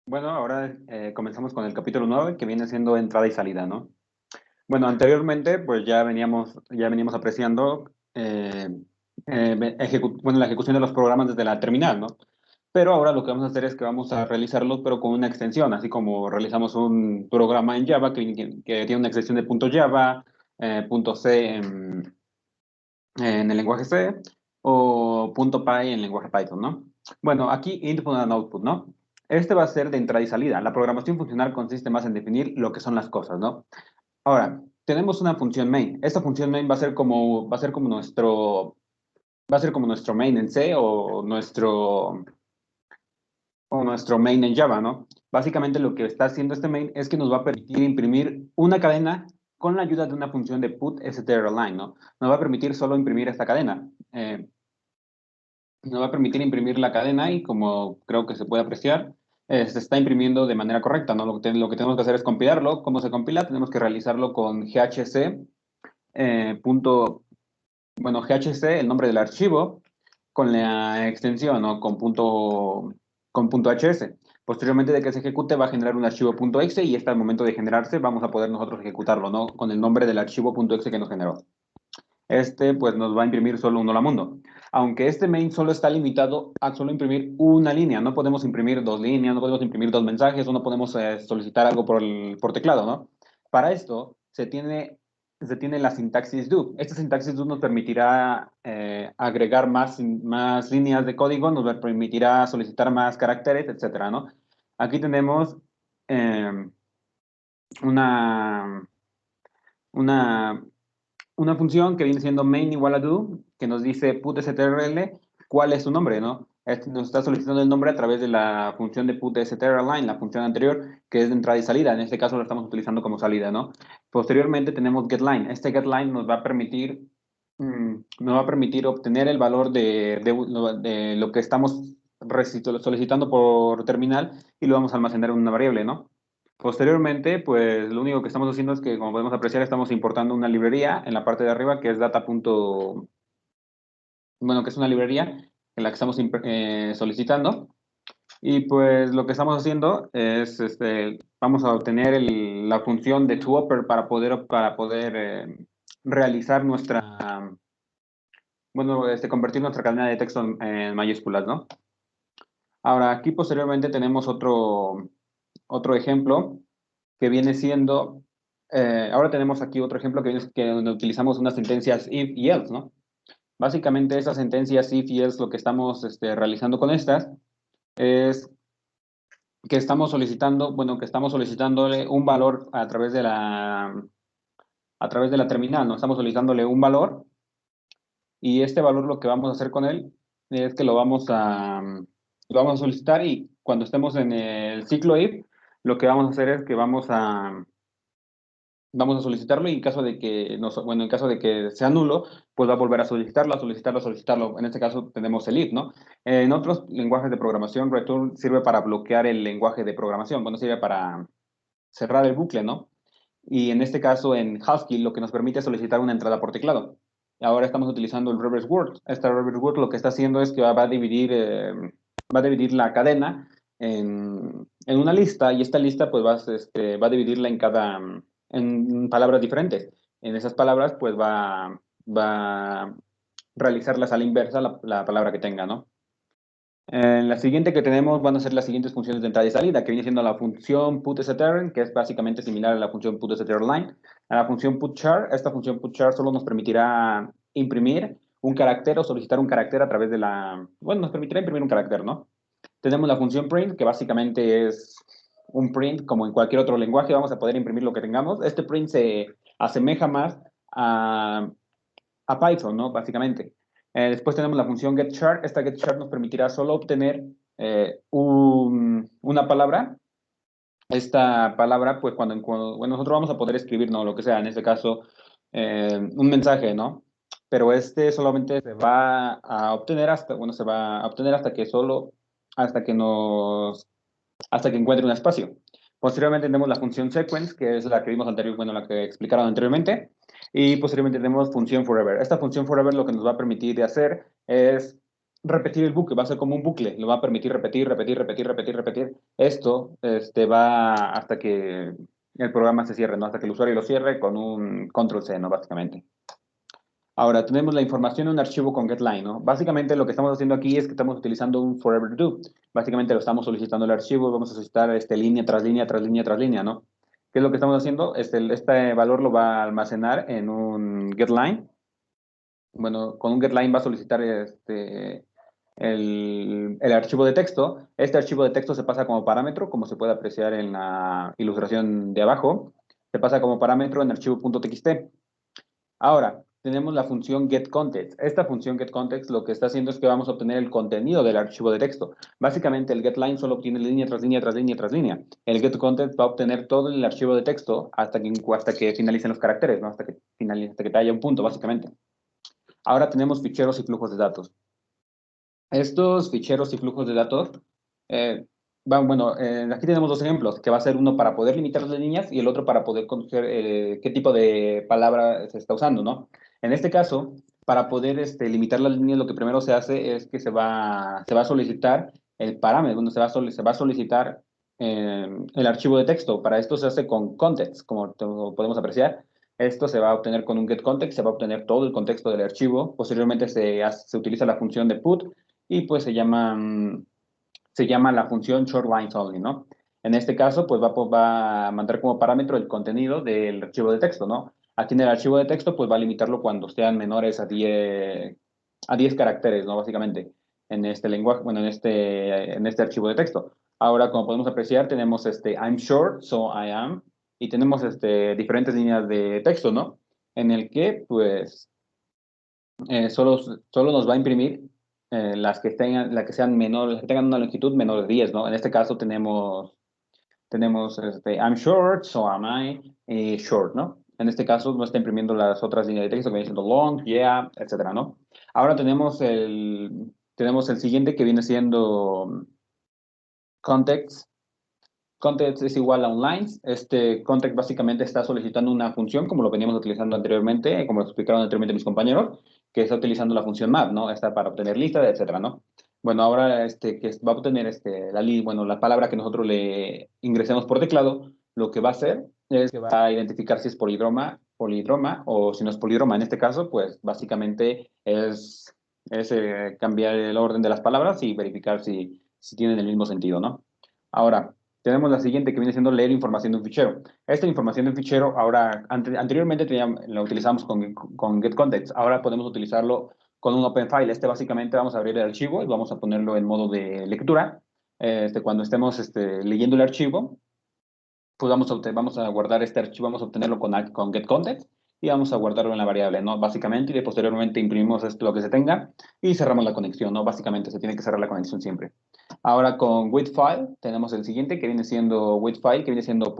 [SPEAKER 2] Bueno, ahora comenzamos con el capítulo 9, que viene siendo entrada y salida, ¿no? Bueno, anteriormente, pues ya veníamos apreciando la ejecución de los programas desde la terminal, ¿no? Pero ahora lo que vamos a hacer es que vamos a realizarlo, pero con una extensión, así como realizamos un programa en Java que tiene una extensión de .java, .c en el lenguaje C, o .py en el lenguaje Python, ¿no? Bueno, aquí input and output, ¿no? Este va a ser de entrada y salida. La programación funcional consiste más en definir lo que son las cosas, ¿no? Ahora, tenemos una función main. Esta función main va a ser como nuestro main en C o nuestro main en Java, ¿no? Básicamente lo que está haciendo este main es que nos va a permitir imprimir una cadena con la ayuda de una función de putStrLine, ¿no? Nos va a permitir solo imprimir esta cadena. Nos va a permitir imprimir la cadena y, como creo que se puede apreciar, se está imprimiendo de manera correcta, ¿no? Lo que tenemos que hacer es compilarlo. ¿Cómo se compila? Tenemos que realizarlo con GHC, GHC, el nombre del archivo, con la extensión, ¿no? Con .hs. Posteriormente de que se ejecute va a generar un archivo .exe y al momento de generarse vamos a poder nosotros ejecutarlo, ¿no? Con el nombre del archivo .exe que nos generó. Pues nos va a imprimir solo un hola mundo. Aunque este main solo está limitado a solo imprimir una línea, no podemos imprimir dos líneas, no podemos imprimir dos mensajes, o no podemos solicitar algo por teclado, ¿no? Para esto se tiene la sintaxis do. Esta sintaxis do nos permitirá agregar más líneas de código, nos permitirá solicitar más caracteres, etcétera, ¿no? Aquí tenemos una función que viene siendo main igual a do, que nos dice putstrl, cuál es su nombre, ¿no? Nos está solicitando el nombre a través de la función de putstrline, la función anterior, que es de entrada y salida. En este caso lo estamos utilizando como salida, ¿no? Posteriormente tenemos getLine. Este getLine nos va a permitir obtener el valor de lo que estamos solicitando por terminal y lo vamos a almacenar en una variable, ¿no? Posteriormente, pues lo único que estamos haciendo es que, como podemos apreciar, estamos importando una librería en la parte de arriba que es que es una librería en la que estamos solicitando. Y pues lo que estamos haciendo es, vamos a obtener la función de toOper para poder realizar convertir nuestra cadena de texto en mayúsculas, ¿no? Ahora, aquí posteriormente tenemos otro ejemplo que viene siendo, ahora tenemos aquí otro ejemplo donde utilizamos unas sentencias if y else, ¿no? Básicamente esas sentencias if y else, lo que estamos realizando con estas es que estamos solicitándole un valor a través de la terminal, ¿no? Estamos solicitándole un valor y este valor lo que vamos a hacer con él es que lo vamos a solicitar, y cuando estemos en el ciclo if, lo que vamos a hacer es que vamos a solicitarlo, y en caso de que sea nulo, pues va a volver a solicitarlo. En este caso tenemos el if, ¿no? En otros lenguajes de programación, return sirve para bloquear el lenguaje de programación, sirve para cerrar el bucle, ¿no? Y en este caso, en Haskell, lo que nos permite es solicitar una entrada por teclado. Ahora estamos utilizando el reverse word. Este reverse word lo que está haciendo es que va a dividir la cadena en una lista, y esta lista pues va a dividirla en palabras diferentes. En esas palabras pues va realizarlas a la inversa la palabra que tenga, ¿no? La siguiente que tenemos van a ser las siguientes funciones de entrada y salida, que viene siendo la función putStr, que es básicamente similar a la función putStrLine. A la función putchar, esta función putchar solo nos permitirá imprimir un carácter o solicitar un carácter a través de bueno, nos permitirá imprimir un carácter, ¿no? Tenemos la función print, que básicamente es un print como en cualquier otro lenguaje, vamos a poder imprimir lo que tengamos. Este print se asemeja más a Python, ¿no? Básicamente. Después tenemos la función getChar. Esta getChar nos permitirá solo obtener una palabra. Esta palabra, pues bueno, nosotros vamos a poder escribir, ¿no? Lo que sea, en este caso, un mensaje, ¿no? Pero este solamente se va a obtener se va a obtener hasta que encuentre un espacio. Posteriormente tenemos la función sequence, que es la que vimos la que explicaron anteriormente. Y posteriormente tenemos función forever. Esta función forever lo que nos va a permitir hacer es repetir el bucle, va a ser como un bucle, lo va a permitir repetir. Esto va hasta que el programa se cierre, ¿no? Hasta que el usuario lo cierre con un control C, ¿no? Básicamente. Ahora, tenemos la información en un archivo con getLine, ¿no? Básicamente lo que estamos haciendo aquí es que estamos utilizando un forever do. Básicamente lo estamos solicitando el archivo, vamos a solicitar línea tras línea tras línea tras línea, ¿no? ¿Qué es lo que estamos haciendo? Este valor lo va a almacenar en un getLine. Bueno, con un getLine va a solicitar el archivo de texto. Este archivo de texto se pasa como parámetro, como se puede apreciar en la ilustración de abajo. Se pasa como parámetro en archivo.txt. Ahora, tenemos la función getContext. Esta función getContext lo que está haciendo es que vamos a obtener el contenido del archivo de texto. Básicamente, el getLine solo obtiene línea tras línea tras línea tras línea. El getContext va a obtener todo el archivo de texto hasta que finalicen los caracteres, ¿no? Hasta que haya un punto, básicamente. Ahora tenemos ficheros y flujos de datos. Estos ficheros y flujos de datos, aquí tenemos dos ejemplos, que va a ser uno para poder limitar las líneas y el otro para poder conocer qué tipo de palabra se está usando, ¿no? En este caso, para poder limitar las líneas, lo que primero se hace es que se va a solicitar el parámetro, donde se va a solicitar el archivo de texto. Para esto se hace con context, como podemos apreciar. Esto se va a obtener con un getContext, se va a obtener todo el contexto del archivo. Posteriormente se utiliza la función de put y pues se llama la función shortLinesOnly, ¿no? En este caso, pues va a mandar como parámetro el contenido del archivo de texto, ¿no? Aquí en el archivo de texto, pues va a limitarlo cuando sean menores a 10 caracteres, ¿no? Básicamente, en este lenguaje, bueno, en este archivo de texto. Ahora, como podemos apreciar, tenemos I'm short, so I am, y tenemos diferentes líneas de texto, ¿no? En el que, pues, solo nos va a imprimir las que tengan una longitud menor de 10, ¿no? En este caso tenemos I'm short, so am I, short, ¿no? En este caso no está imprimiendo las otras líneas de texto que viene siendo long, yeah, etcétera, ¿no? Ahora tenemos el siguiente que viene siendo context. Context es igual a onLines. Context básicamente está solicitando una función, como lo veníamos utilizando anteriormente, como lo explicaron anteriormente mis compañeros, que está utilizando la función map, ¿no? Está para obtener listas, etcétera, ¿no? Bueno, ahora que va a obtener la palabra que nosotros le ingresemos por teclado, lo que va a hacer es que va a identificar si es polidroma o si no es polidroma. En este caso, pues básicamente es cambiar el orden de las palabras y verificar si tienen el mismo sentido, ¿no? Ahora, tenemos la siguiente que viene siendo leer información de un fichero. Esta información de un fichero, ahora, anteriormente la utilizamos con getContext, ahora podemos utilizarlo con un open file. Básicamente vamos a abrir el archivo y vamos a ponerlo en modo de lectura. Cuando estemos leyendo el archivo, pues vamos a guardar este archivo, vamos a obtenerlo con getContext y vamos a guardarlo en la variable, ¿no? Básicamente, y posteriormente imprimimos lo que se tenga y cerramos la conexión, ¿no? Básicamente se tiene que cerrar la conexión siempre. Ahora con with_file tenemos el siguiente que viene siendo with_file, que viene siendo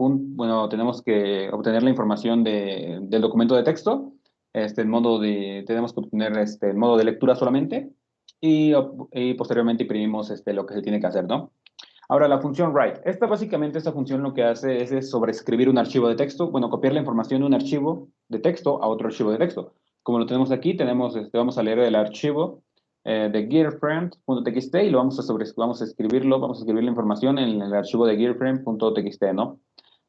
[SPEAKER 2] tenemos que obtener la información del documento de texto, tenemos que obtener el modo de lectura solamente y posteriormente imprimimos lo que se tiene que hacer, ¿no? Ahora, la función write. Esta función lo que hace es sobreescribir un archivo de texto, bueno, copiar la información de un archivo de texto a otro archivo de texto. Como lo tenemos aquí, vamos a leer el archivo de gearframe.txt y vamos a escribir la información en el archivo de gearframe.txt, ¿no?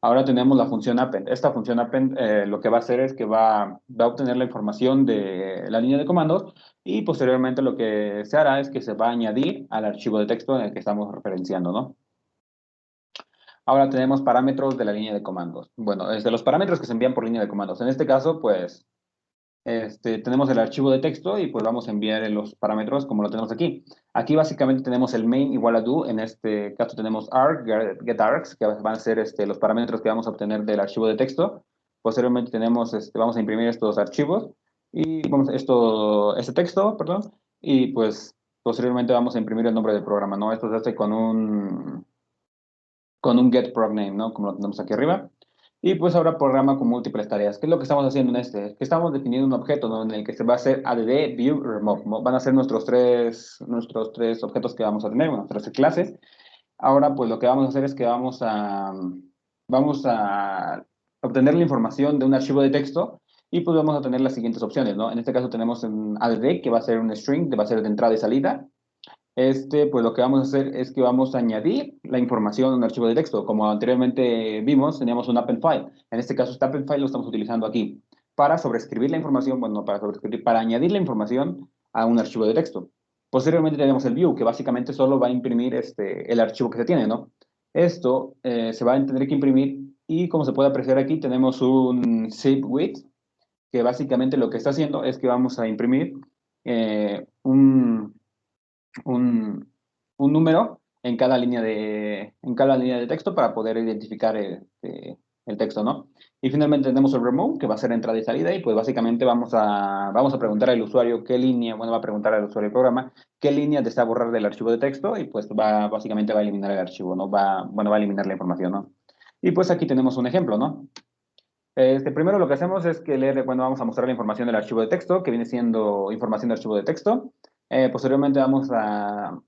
[SPEAKER 2] Ahora tenemos la función append. Esta función append lo que va a hacer es que va a obtener la información de la línea de comandos y posteriormente lo que se hará es que se va a añadir al archivo de texto en el que estamos referenciando, ¿no? Ahora tenemos parámetros de la línea de comandos. Bueno, desde los parámetros que se envían por línea de comandos. En este caso, pues, tenemos el archivo de texto y pues vamos a enviar los parámetros como lo tenemos aquí. Aquí básicamente tenemos el main igual a do. En este caso tenemos arg, getArgs, que van a ser los parámetros que vamos a obtener del archivo de texto. Posteriormente tenemos, vamos a imprimir estos archivos y este texto, perdón, y pues posteriormente vamos a imprimir el nombre del programa, ¿no? Esto se hace con un getProgName, ¿no? Como lo tenemos aquí arriba. Y pues ahora programa con múltiples tareas. ¿Qué es lo que estamos haciendo en este? Es que estamos definiendo un objeto, ¿no? En el que se va a hacer add, view, remove, ¿no? Van a ser nuestros tres objetos que vamos a tener, bueno, nuestras clases. Ahora pues lo que vamos a hacer es que vamos a obtener la información de un archivo de texto y pues vamos a tener las siguientes opciones, ¿no? En este caso tenemos un add, que va a ser un string, que va a ser de entrada y salida. Pues lo que vamos a hacer es que vamos a añadir la información en un archivo de texto. Como anteriormente vimos, teníamos un append file. En este caso, este append file lo estamos utilizando aquí para sobreescribir la información, bueno, para añadir la información a un archivo de texto. Posteriormente tenemos el view, que básicamente solo va a imprimir el archivo que se tiene, ¿no? Esto se va a tener que imprimir y como se puede apreciar aquí, tenemos un zip width, que básicamente lo que está haciendo es que vamos a imprimir un número en cada línea de texto para poder identificar el texto, ¿no? Y finalmente tenemos el remove, que va a ser entrada y salida, y pues básicamente vamos a preguntar al usuario qué línea, bueno, va a preguntar al usuario del programa qué línea desea borrar del archivo de texto, y pues básicamente va a eliminar el archivo, ¿no? Va a eliminar la información, ¿no? Y pues aquí tenemos un ejemplo, ¿no? Primero lo que hacemos es que vamos a mostrar la información del archivo de texto, que viene siendo información de archivo de texto. Posteriormente vamos a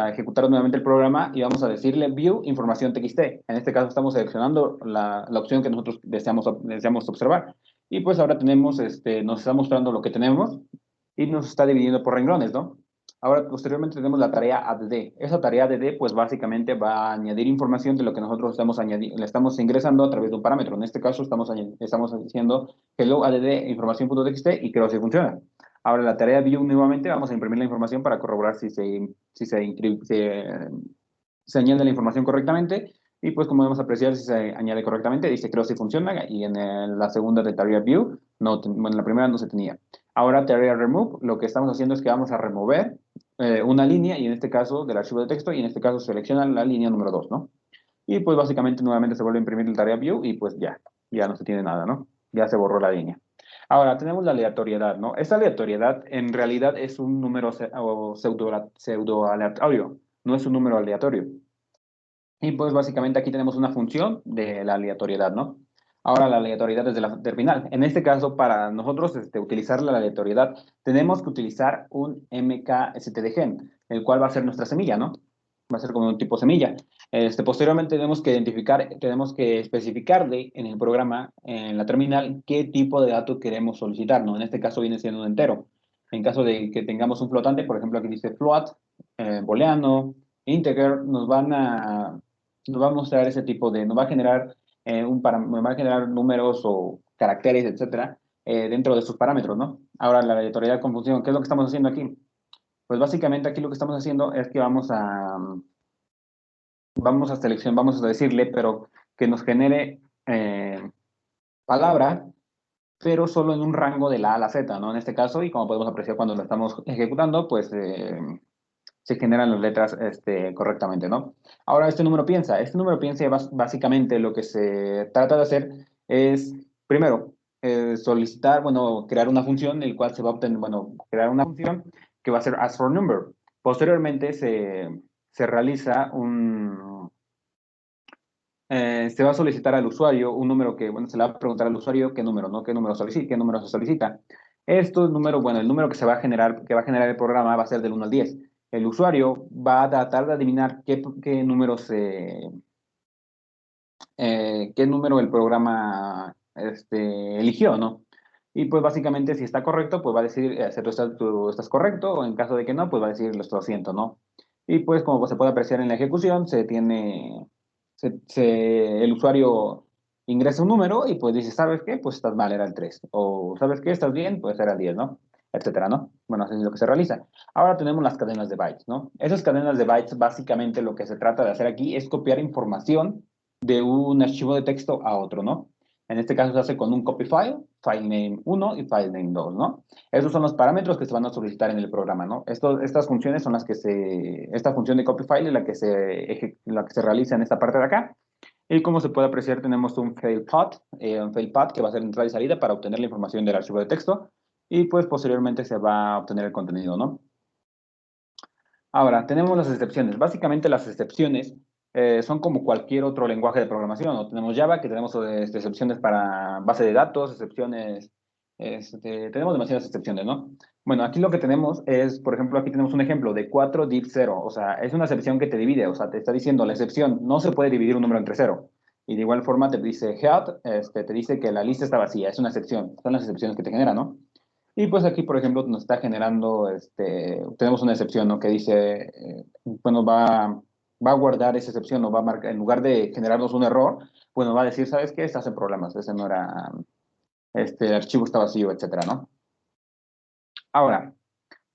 [SPEAKER 2] ejecutar nuevamente el programa y vamos a decirle view información txt. En este caso estamos seleccionando la opción que nosotros deseamos observar. Y pues ahora nos está mostrando lo que tenemos y nos está dividiendo por renglones, ¿no? Ahora, posteriormente tenemos la tarea add. Esa tarea add, pues básicamente va a añadir información de lo que nosotros le estamos ingresando a través de un parámetro. En este caso estamos diciendo hello add información.txt y creo que funciona. Ahora la tarea view nuevamente vamos a imprimir la información para corroborar si se añade la información correctamente. Y pues como podemos apreciar, si se añade correctamente, dice creo si funciona. Y en la segunda de tarea view, en la primera no se tenía. Ahora tarea remove, lo que estamos haciendo es que vamos a remover una línea, y en este caso del archivo de texto, y en este caso selecciona la línea número 2, ¿no? Y pues básicamente nuevamente se vuelve a imprimir la tarea view y pues ya no se tiene nada, ¿no? Ya se borró la línea. Ahora tenemos la aleatoriedad, ¿no? Esta aleatoriedad en realidad es un número pseudo aleatorio, no es un número aleatorio. Y pues básicamente aquí tenemos una función de la aleatoriedad, ¿no? Ahora la aleatoriedad es de la terminal. En este caso, para nosotros utilizar la aleatoriedad, tenemos que utilizar un mkstdgen, el cual va a ser nuestra semilla, ¿no? Va a ser como un tipo semilla. Posteriormente tenemos que especificarle en el programa, en la terminal, qué tipo de dato queremos solicitar, ¿no? En este caso viene siendo un entero. En caso de que tengamos un flotante, por ejemplo, aquí dice float, booleano, integer, nos va a mostrar ese tipo nos va a generar nos va a generar números o caracteres, etcétera, dentro de sus parámetros, ¿no? Ahora, la aleatoriedad con función, ¿qué es lo que estamos haciendo aquí? Pues básicamente aquí lo que estamos haciendo es que vamos a decirle, pero que nos genere palabra, pero solo en un rango de la A a la Z, ¿no? En este caso, y como podemos apreciar cuando lo estamos ejecutando, pues se generan las letras correctamente, ¿no? Ahora, este número piensa básicamente lo que se trata de hacer es, primero, solicitar, bueno, crear una función, el cual se va a obtener, bueno, crear una función que va a ser ask for number. Posteriormente se realiza se va a solicitar al usuario un número que, bueno, se le va a preguntar al usuario qué número, ¿no? ¿Qué número se solicita? Estos números, bueno, el número que va a generar el programa va a ser del 1 al 10. El usuario va a tratar de adivinar qué número el programa eligió, ¿no? Y pues básicamente si está correcto, pues va a decir, tú estás correcto, o en caso de que no, pues va a decir, lo siento, ¿no? Y pues como se puede apreciar en la ejecución, el usuario ingresa un número y pues dice, ¿sabes qué? Pues estás mal, era el 3. O ¿sabes qué? ¿Estás bien? Pues era el 10, ¿no? Etcétera, ¿no? Bueno, así es lo que se realiza. Ahora tenemos las cadenas de bytes, ¿no? Esas cadenas de bytes, básicamente lo que se trata de hacer aquí es copiar información de un archivo de texto a otro, ¿no? En este caso se hace con un copy file, file name 1 y file name 2, ¿no? Esos son los parámetros que se van a solicitar en el programa, ¿no? Estas funciones son las que esta función de copy file es la que se realiza en esta parte de acá. Y como se puede apreciar, tenemos un fail path que va a ser entrada y salida para obtener la información del archivo de texto. Y pues posteriormente se va a obtener el contenido, ¿no? Ahora, tenemos las excepciones. Básicamente las excepciones son como cualquier otro lenguaje de programación, ¿no? Tenemos Java, que tenemos excepciones para base de datos, excepciones, tenemos demasiadas excepciones, ¿no? Bueno, aquí lo que tenemos es, por ejemplo, aquí tenemos un ejemplo de 4 div 0, o sea, es una excepción que te divide, o sea, te está diciendo la excepción, no se puede dividir un número entre 0. Y de igual forma te dice head, te dice que la lista está vacía, es una excepción, son las excepciones que te generan, ¿no? Y pues aquí, por ejemplo, nos está generando, tenemos una excepción, ¿no? Que dice, bueno, va a guardar esa excepción, o va a marcar, en lugar de generarnos un error, bueno, va a decir, ¿sabes qué? Estás en problemas, ese no era, el archivo está vacío, etcétera, ¿no? Ahora,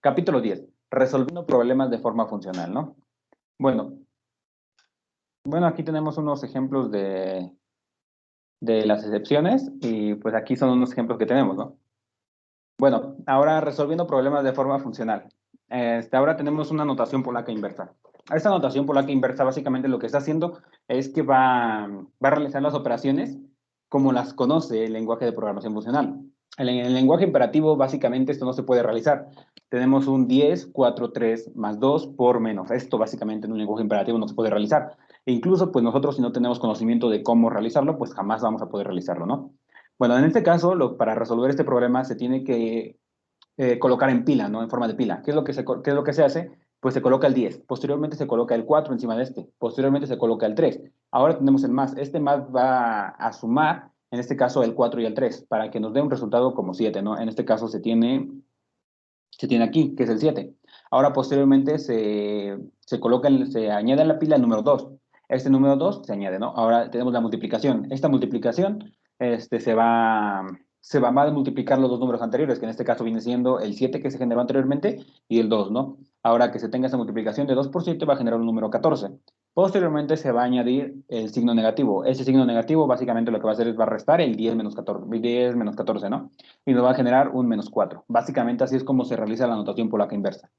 [SPEAKER 2] capítulo 10, resolviendo problemas de forma funcional, ¿no? Bueno, aquí tenemos unos ejemplos de las excepciones, y pues aquí son unos ejemplos que tenemos, ¿no? Bueno, ahora resolviendo problemas de forma funcional. Ahora tenemos una notación polaca inversa. Esta notación polaca inversa básicamente lo que está haciendo es que va a realizar las operaciones como las conoce el lenguaje de programación funcional. En el lenguaje imperativo básicamente esto no se puede realizar. Tenemos un 10, 4, 3 más 2 por menos. Esto básicamente en un lenguaje imperativo no se puede realizar. E incluso pues nosotros si no tenemos conocimiento de cómo realizarlo, pues jamás vamos a poder realizarlo, ¿no? Bueno, en este caso, para resolver este problema se tiene que colocar en pila, ¿no? En forma de pila. ¿Qué es lo que se hace? Pues se coloca el 10, posteriormente se coloca el 4 encima de este, posteriormente se coloca el 3. Ahora tenemos el más. Este más va a sumar, en este caso, el 4 y el 3, para que nos dé un resultado como 7, ¿no? En este caso se tiene aquí, que es el 7. Ahora, posteriormente, se añade a la pila el número 2. Este número 2 se añade, ¿no? Ahora tenemos la multiplicación. Esta multiplicación va a multiplicar los dos números anteriores, que en este caso viene siendo el 7 que se generó anteriormente y el 2, ¿no? Ahora que se tenga esa multiplicación de 2 por 7 va a generar un número 14. Posteriormente se va a añadir el signo negativo. Ese signo negativo básicamente lo que va a hacer es va a restar el 10 menos 14, ¿no? Y nos va a generar un menos 4. Básicamente así es como se realiza la notación polaca inversa.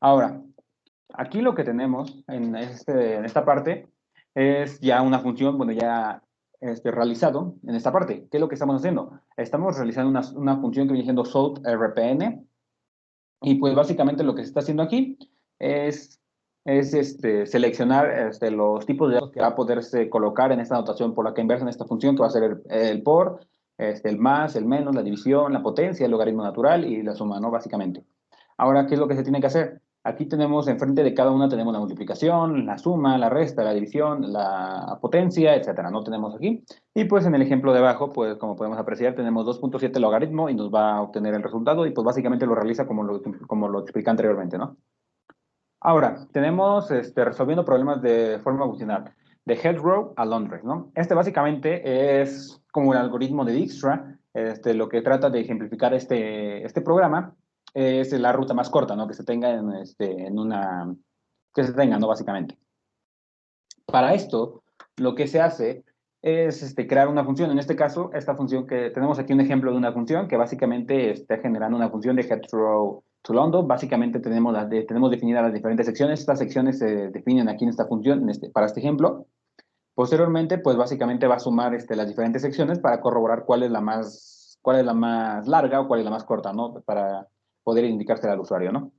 [SPEAKER 2] Ahora, aquí lo que tenemos en esta parte es ya una función, bueno, ya realizado en esta parte. ¿Qué es lo que estamos haciendo? Estamos realizando una función que viene siendo solve_rpn, y pues básicamente lo que se está haciendo aquí es seleccionar los tipos de datos que va a poderse colocar en esta notación polaca inversa, en esta función que va a ser el por, el más, el menos, la división, la potencia, el logaritmo natural y la suma, ¿no? Básicamente. Ahora, ¿qué es lo que se tiene que hacer? Aquí tenemos, enfrente de cada una tenemos la multiplicación, la suma, la resta, la división, la potencia, etcétera, ¿no? Tenemos aquí. Y pues en el ejemplo de abajo, pues como podemos apreciar, tenemos 2.7 logaritmo y nos va a obtener el resultado y pues básicamente lo realiza como lo expliqué anteriormente, ¿no? Ahora, tenemos resolviendo problemas de forma funcional, de head row a Londres, ¿no? Básicamente es como el algoritmo de Dijkstra, lo que trata de ejemplificar este programa es la ruta más corta, ¿no? Que se tenga que se tenga, ¿no? Básicamente. Para esto, lo que se hace es crear una función. En este caso, esta función que tenemos aquí un ejemplo de una función que básicamente está generando una función de head row to London. Básicamente tenemos definidas las diferentes secciones. Estas secciones se definen aquí en esta función, para este ejemplo. Posteriormente, pues básicamente va a sumar las diferentes secciones para corroborar cuál es la más larga o cuál es la más corta, ¿no? Para poder indicársela al usuario, ¿no?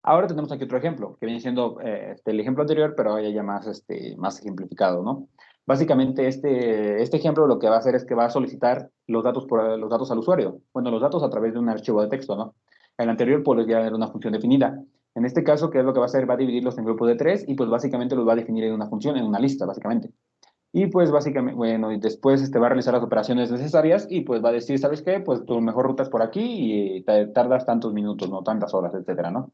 [SPEAKER 2] Ahora tenemos aquí otro ejemplo, que viene siendo el ejemplo anterior, pero ya más ejemplificado, ¿no? Básicamente, este ejemplo lo que va a hacer es que va a solicitar los datos al usuario. Bueno, los datos a través de un archivo de texto, ¿no? El anterior, pues, ya era una función definida. En este caso, ¿qué es lo que va a hacer? Va a dividirlos en grupos de 3 y, pues, básicamente los va a definir en una función, en una lista, básicamente. Y, pues, básicamente, bueno, y después va a realizar las operaciones necesarias y, pues, va a decir, ¿sabes qué? Pues, tu mejor ruta es por aquí y tardas tantos minutos, ¿no? Tantas horas, etcétera, ¿no?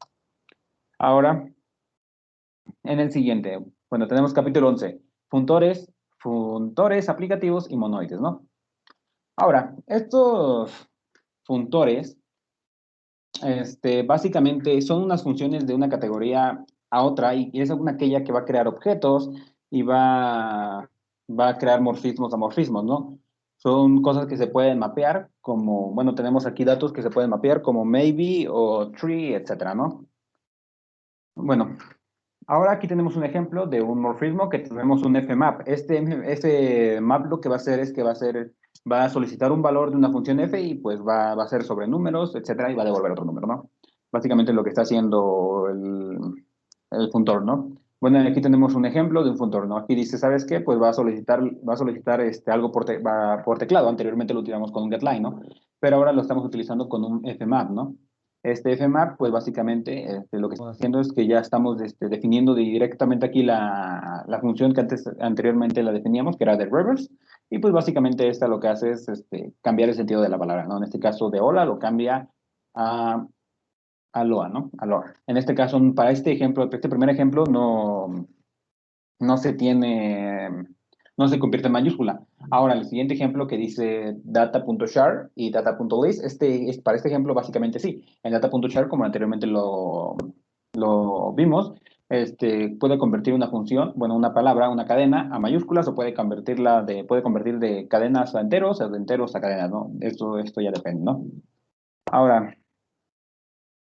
[SPEAKER 2] Ahora, en el siguiente, bueno, tenemos capítulo 11, funtores aplicativos y monoides, ¿no? Ahora, estos funtores, básicamente son unas funciones de una categoría a otra y es aquella que va a crear objetos y va a crear morfismos a morfismos, ¿no? Son cosas que se pueden mapear como, bueno, tenemos aquí datos que se pueden mapear como maybe o tree, etcétera, ¿no? Bueno, ahora aquí tenemos un ejemplo de un morfismo que tenemos un fmap. Este map lo que va a hacer es que va a solicitar un valor de una función f y pues va a ser sobre números, etcétera, y va a devolver otro número, ¿no? Básicamente lo que está haciendo el funtor, ¿no? Bueno, aquí tenemos un ejemplo de un funtor, ¿no? Aquí dice, ¿sabes qué? Pues va a solicitar algo por teclado. Anteriormente lo utilizamos con un getLine, ¿no? Pero ahora lo estamos utilizando con un fmap, ¿no? Este fmap, pues básicamente lo que estamos haciendo es que ya estamos definiendo directamente aquí la función que anteriormente la definíamos, que era de reverse, y pues básicamente esta lo que hace es cambiar el sentido de la palabra, ¿no? En este caso de hola lo cambia a aloha, ¿no? Aloha. En este caso, para este ejemplo, este primer ejemplo, no no se convierte en mayúscula. Ahora, el siguiente ejemplo que dice data.char y data.list, para este ejemplo básicamente sí. En data.char, como anteriormente lo vimos, puede convertir una función, bueno, una palabra, una cadena a mayúsculas o puede convertir de cadenas a enteros o de enteros a cadenas, ¿no? Esto ya depende, ¿no? Ahora,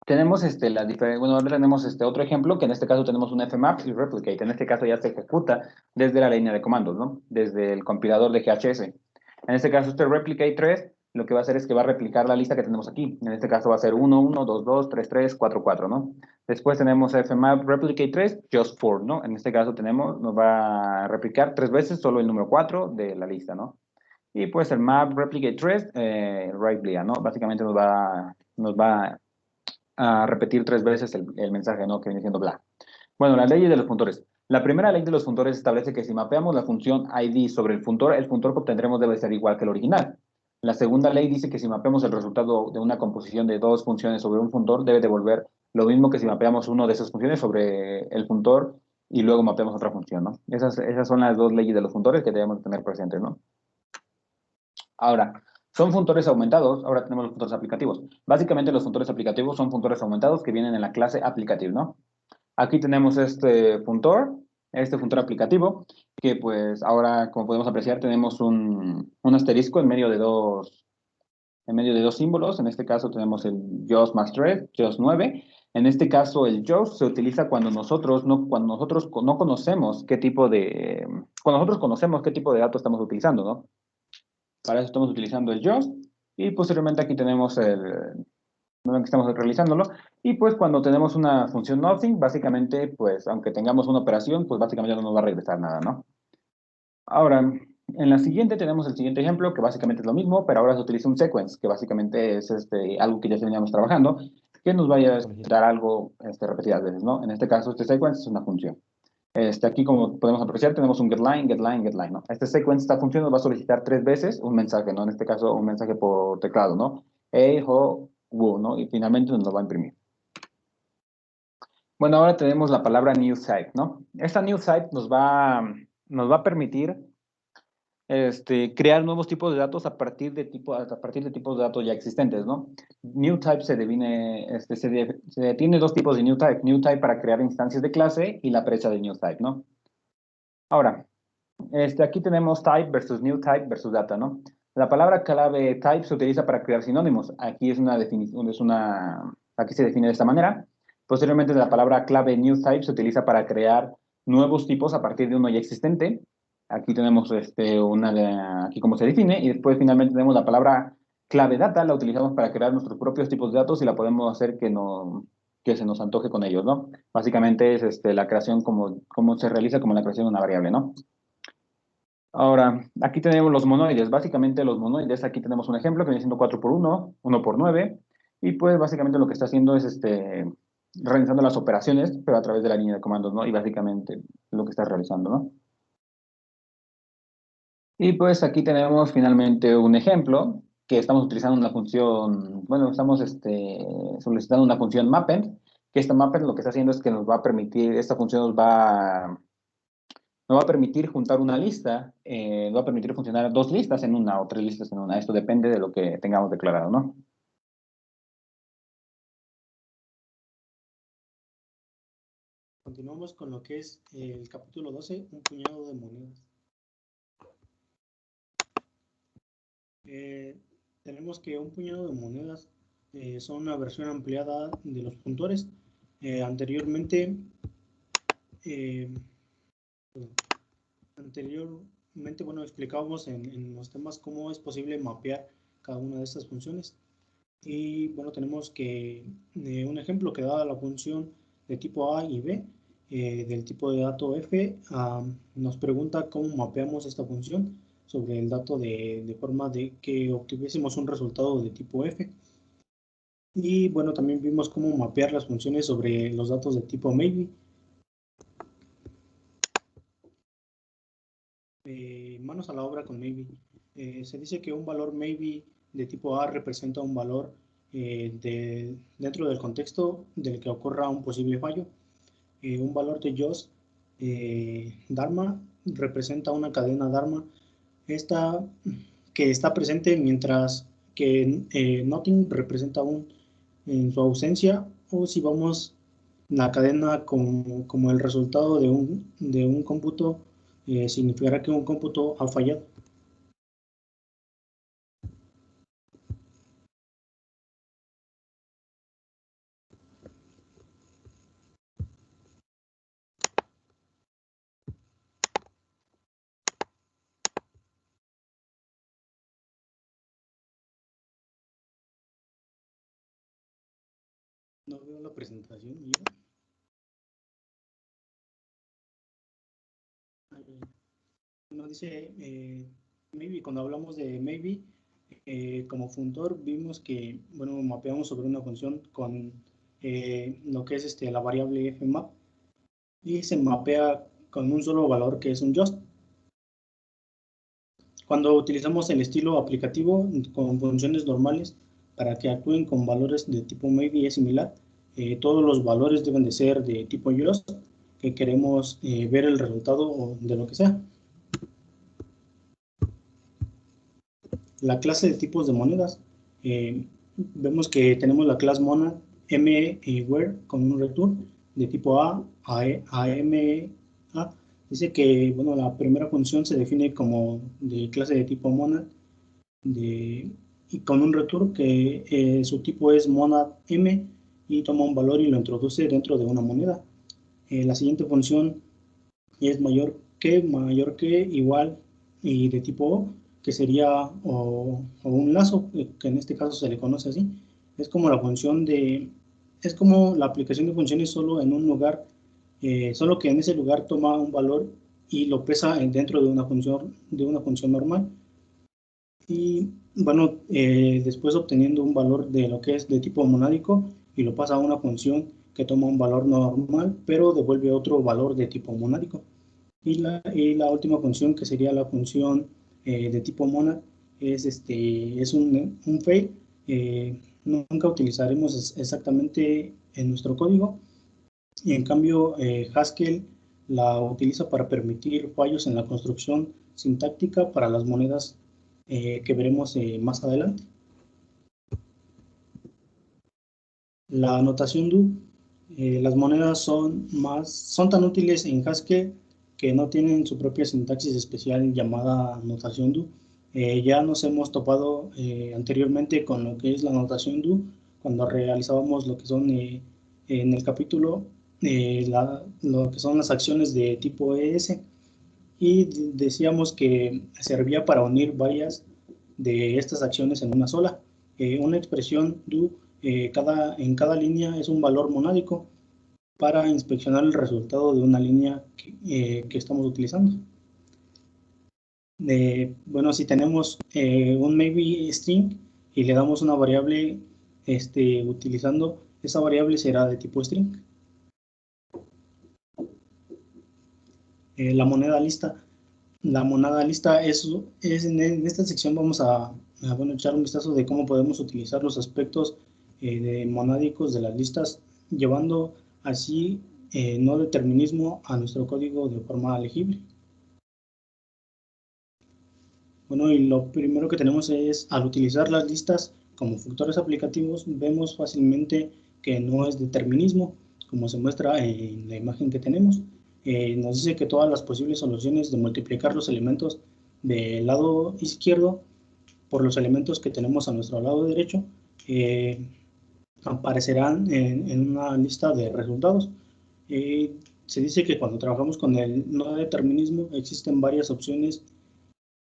[SPEAKER 2] tenemos ahora tenemos otro ejemplo, que en este caso tenemos un fmap y replicate. En este caso ya se ejecuta desde la línea de comandos, ¿no? Desde el compilador de GHS. En este caso, este replicate 3, lo que va a hacer es que va a replicar la lista que tenemos aquí. En este caso va a ser 1, 1, 2, 2, 3, 3, 4, 4, ¿no? Después tenemos fmap replicate 3, just 4, ¿no? En este caso nos va a replicar 3 veces solo el número 4 de la lista, ¿no? Y pues el map replicate 3, right blia, ¿no? Básicamente nos va a repetir 3 veces el mensaje, ¿no? Que viene siendo bla. Bueno, las leyes de los funtores. La primera ley de los funtores establece que si mapeamos la función id sobre el funtor que obtendremos debe ser igual que el original. La segunda ley dice que si mapeamos el resultado de una composición de dos funciones sobre un funtor, debe devolver lo mismo que si mapeamos una de esas funciones sobre el funtor y luego mapeamos otra función, ¿no? Esas son las dos leyes de los funtores que debemos tener presentes, ¿no? Ahora, son funtores aumentados, ahora tenemos los funtores aplicativos. Básicamente los funtores aplicativos son funtores aumentados que vienen en la clase applicative, ¿no? Aquí tenemos este funtor aplicativo, que pues ahora, como podemos apreciar, tenemos un asterisco en medio de dos símbolos. En este caso tenemos el JAWS más 3, JAWS 9. En este caso el JAWS se utiliza cuando nosotros conocemos qué tipo de datos estamos utilizando, ¿no? Para eso estamos utilizando el JAWS y posteriormente aquí tenemos que estamos realizándolo. Y pues cuando tenemos una función nothing, básicamente, pues aunque tengamos una operación, pues básicamente no nos va a regresar nada, ¿no? Ahora, en la siguiente tenemos el siguiente ejemplo, que básicamente es lo mismo, pero ahora se utiliza un sequence, que básicamente es algo que ya veníamos trabajando, que nos vaya a dar algo repetidas veces, ¿no? En este caso, este sequence es una función. Aquí, como podemos apreciar, tenemos un getLine, getLine, getLine, ¿no? Este sequence, esta función nos va a solicitar 3 veces un mensaje, ¿no? En este caso, un mensaje por teclado, ¿no? Ho, wu, ¿no? Y finalmente nos lo va a imprimir. Bueno, ahora tenemos la palabra new type, ¿no? Esta new type nos va a permitir crear nuevos tipos de datos a partir de tipos de datos ya existentes, ¿no? New type tiene dos tipos de new type. New type para crear instancias de clase y la brecha de new type, ¿no? Aquí tenemos type versus new type versus data, ¿no? La palabra clave type se utiliza para crear sinónimos. Aquí es una definición, aquí se define de esta manera. Posteriormente, la palabra clave new type se utiliza para crear nuevos tipos a partir de uno ya existente. Aquí tenemos aquí cómo se define. Y después, finalmente, tenemos la palabra clave data. La utilizamos para crear nuestros propios tipos de datos y la podemos hacer que se nos antoje con ellos, ¿no? Básicamente es la creación como se realiza como la creación de una variable, ¿no? Ahora, aquí tenemos los monoides. Básicamente los monoides, aquí tenemos un ejemplo que viene siendo 4 por 1, 1 por 9, y pues básicamente lo que está haciendo es realizando las operaciones, pero a través de la línea de comandos, ¿no? Y básicamente lo que está realizando, ¿no? Y pues aquí tenemos finalmente un ejemplo que estamos utilizando una función, bueno, estamos solicitando una función mappend, que esta mappend lo que está haciendo es que nos va a permitir, esta función nos va no va a permitir juntar una lista, no va a permitir funcionar dos listas en una o tres listas en una. Esto depende de lo que tengamos declarado, ¿no?
[SPEAKER 1] Continuamos con lo que es el capítulo 12, un puñado de monedas. Tenemos que un puñado de monedas son una versión ampliada de los puntores. Anteriormente, bueno, explicábamos en los temas cómo es posible mapear cada una de estas funciones. Y bueno, tenemos que un ejemplo que da la función de tipo A y B, del tipo de dato F, nos pregunta cómo mapeamos esta función sobre el dato de forma de que obtuviésemos un resultado de tipo F. Y bueno, también vimos cómo mapear las funciones sobre los datos de tipo maybe. Manos a la obra con maybe. Se dice que un valor maybe de tipo A representa un valor dentro del contexto del que ocurra un posible fallo. Un valor de just Dharma representa una cadena Dharma que está presente, mientras que nothing representa en su ausencia, o si vamos la cadena como el resultado de un cómputo, significará que un cómputo ha fallado. No veo la presentación. Nos dice maybe. Cuando hablamos de maybe, como funtor vimos que, bueno, mapeamos sobre una función con lo que es la variable fmap, y se mapea con un solo valor que es un just. Cuando utilizamos el estilo aplicativo con funciones normales para que actúen con valores de tipo maybe es similar. Todos los valores deben de ser de tipo just, que queremos ver el resultado de lo que sea. La clase de tipos de monedas. Vemos que tenemos la clase monad m-where con un return de tipo a m a. Dice que, bueno, la primera función se define como de clase de tipo monad y con un return que su tipo es monad m, y toma un valor y lo introduce dentro de una moneda. La siguiente función es mayor que, igual y de tipo O, que sería o un lazo, que en este caso se le conoce así. Es como la aplicación de funciones solo en un lugar, solo que en ese lugar toma un valor y lo pesa dentro de una función normal. Y bueno, después obteniendo un valor de lo que es de tipo monádico, y lo pasa a una función que toma un valor normal, pero devuelve otro valor de tipo monádico. Y la última función, que sería la función de tipo monad, es un fail. Nunca utilizaremos exactamente en nuestro código, y en cambio Haskell la utiliza para permitir fallos en la construcción sintáctica para las monedas que veremos más adelante. La notación do. Las monedas son tan útiles en Haskell que no tienen su propia sintaxis especial llamada notación do. Ya nos hemos topado anteriormente con lo que es la notación do cuando realizábamos lo que son en el capítulo lo que son las acciones de tipo ES, y decíamos que servía para unir varias de estas acciones en una sola. Una expresión do en cada línea es un valor monádico para inspeccionar el resultado de una línea que estamos utilizando. Bueno, si tenemos un maybe string y le damos una variable utilizando, esa variable será de tipo string. La moneda lista. La moneda lista es en esta sección vamos a echar un vistazo de cómo podemos utilizar los aspectos monádicos de las listas, llevando así no determinismo a nuestro código de forma legible. Bueno, y lo primero que tenemos es, al utilizar las listas como factores aplicativos, vemos fácilmente que no es determinismo, como se muestra en la imagen que tenemos. Nos dice que todas las posibles soluciones de multiplicar los elementos del lado izquierdo por los elementos que tenemos a nuestro lado derecho aparecerán en una lista de resultados. Se dice que cuando trabajamos con el no determinismo existen varias opciones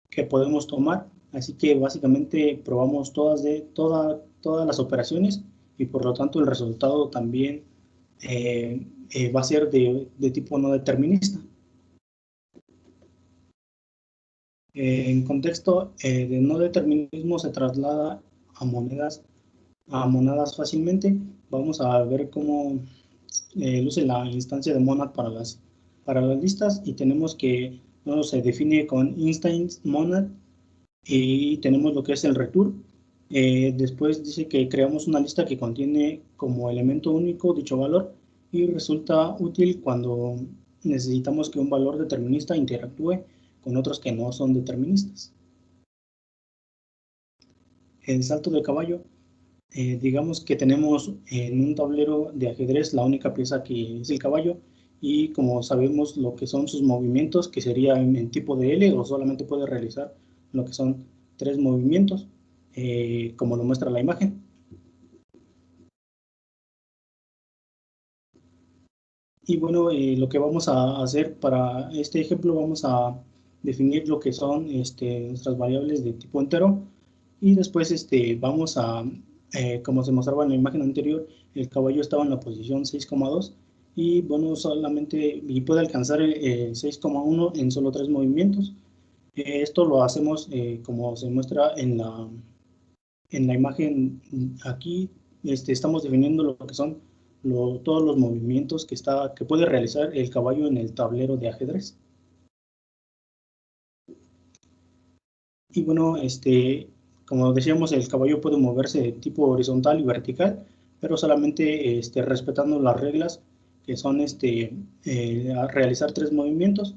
[SPEAKER 1] que podemos tomar, así que básicamente probamos todas las operaciones y por lo tanto el resultado también va a ser de tipo no determinista. En contexto de no determinismo se traslada a monadas fácilmente. Vamos a ver cómo luce la instancia de monad para las listas y tenemos que no se define con instance monad y tenemos lo que es el return. Después dice que creamos una lista que contiene como elemento único dicho valor y resulta útil cuando necesitamos que un valor determinista interactúe con otros que no son deterministas. El salto de caballo. Digamos que tenemos en un tablero de ajedrez la única pieza que es el caballo y como sabemos lo que son sus movimientos, que sería en tipo de L o solamente puede realizar lo que son 3 movimientos, como lo muestra la imagen. Y bueno, lo que vamos a hacer para este ejemplo, vamos a definir lo que son nuestras variables de tipo entero y después vamos a, como se mostraba en la imagen anterior, el caballo estaba en la posición 6,2 y bueno, solamente y puede alcanzar 6,1 en solo 3 movimientos. Esto lo hacemos como se muestra en la imagen aquí. Estamos definiendo lo que son todos los movimientos que puede realizar el caballo en el tablero de ajedrez. Y bueno, como decíamos, el caballo puede moverse de tipo horizontal y vertical, pero solamente respetando las reglas que son realizar 3 movimientos.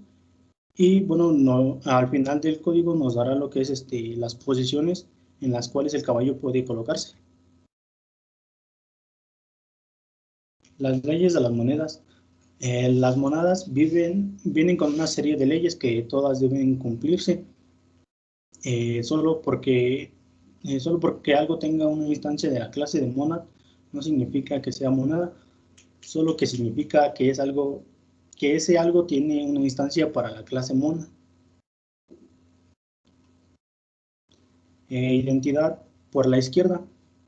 [SPEAKER 1] Y bueno, al final del código nos dará lo que es las posiciones en las cuales el caballo puede colocarse. Las leyes de las monedas. Las monedas vienen con una serie de leyes que todas deben cumplirse. Solo porque algo tenga una instancia de la clase de monad no significa que sea moneda, solo que significa que ese algo tiene una instancia para la clase monad. Identidad por la izquierda.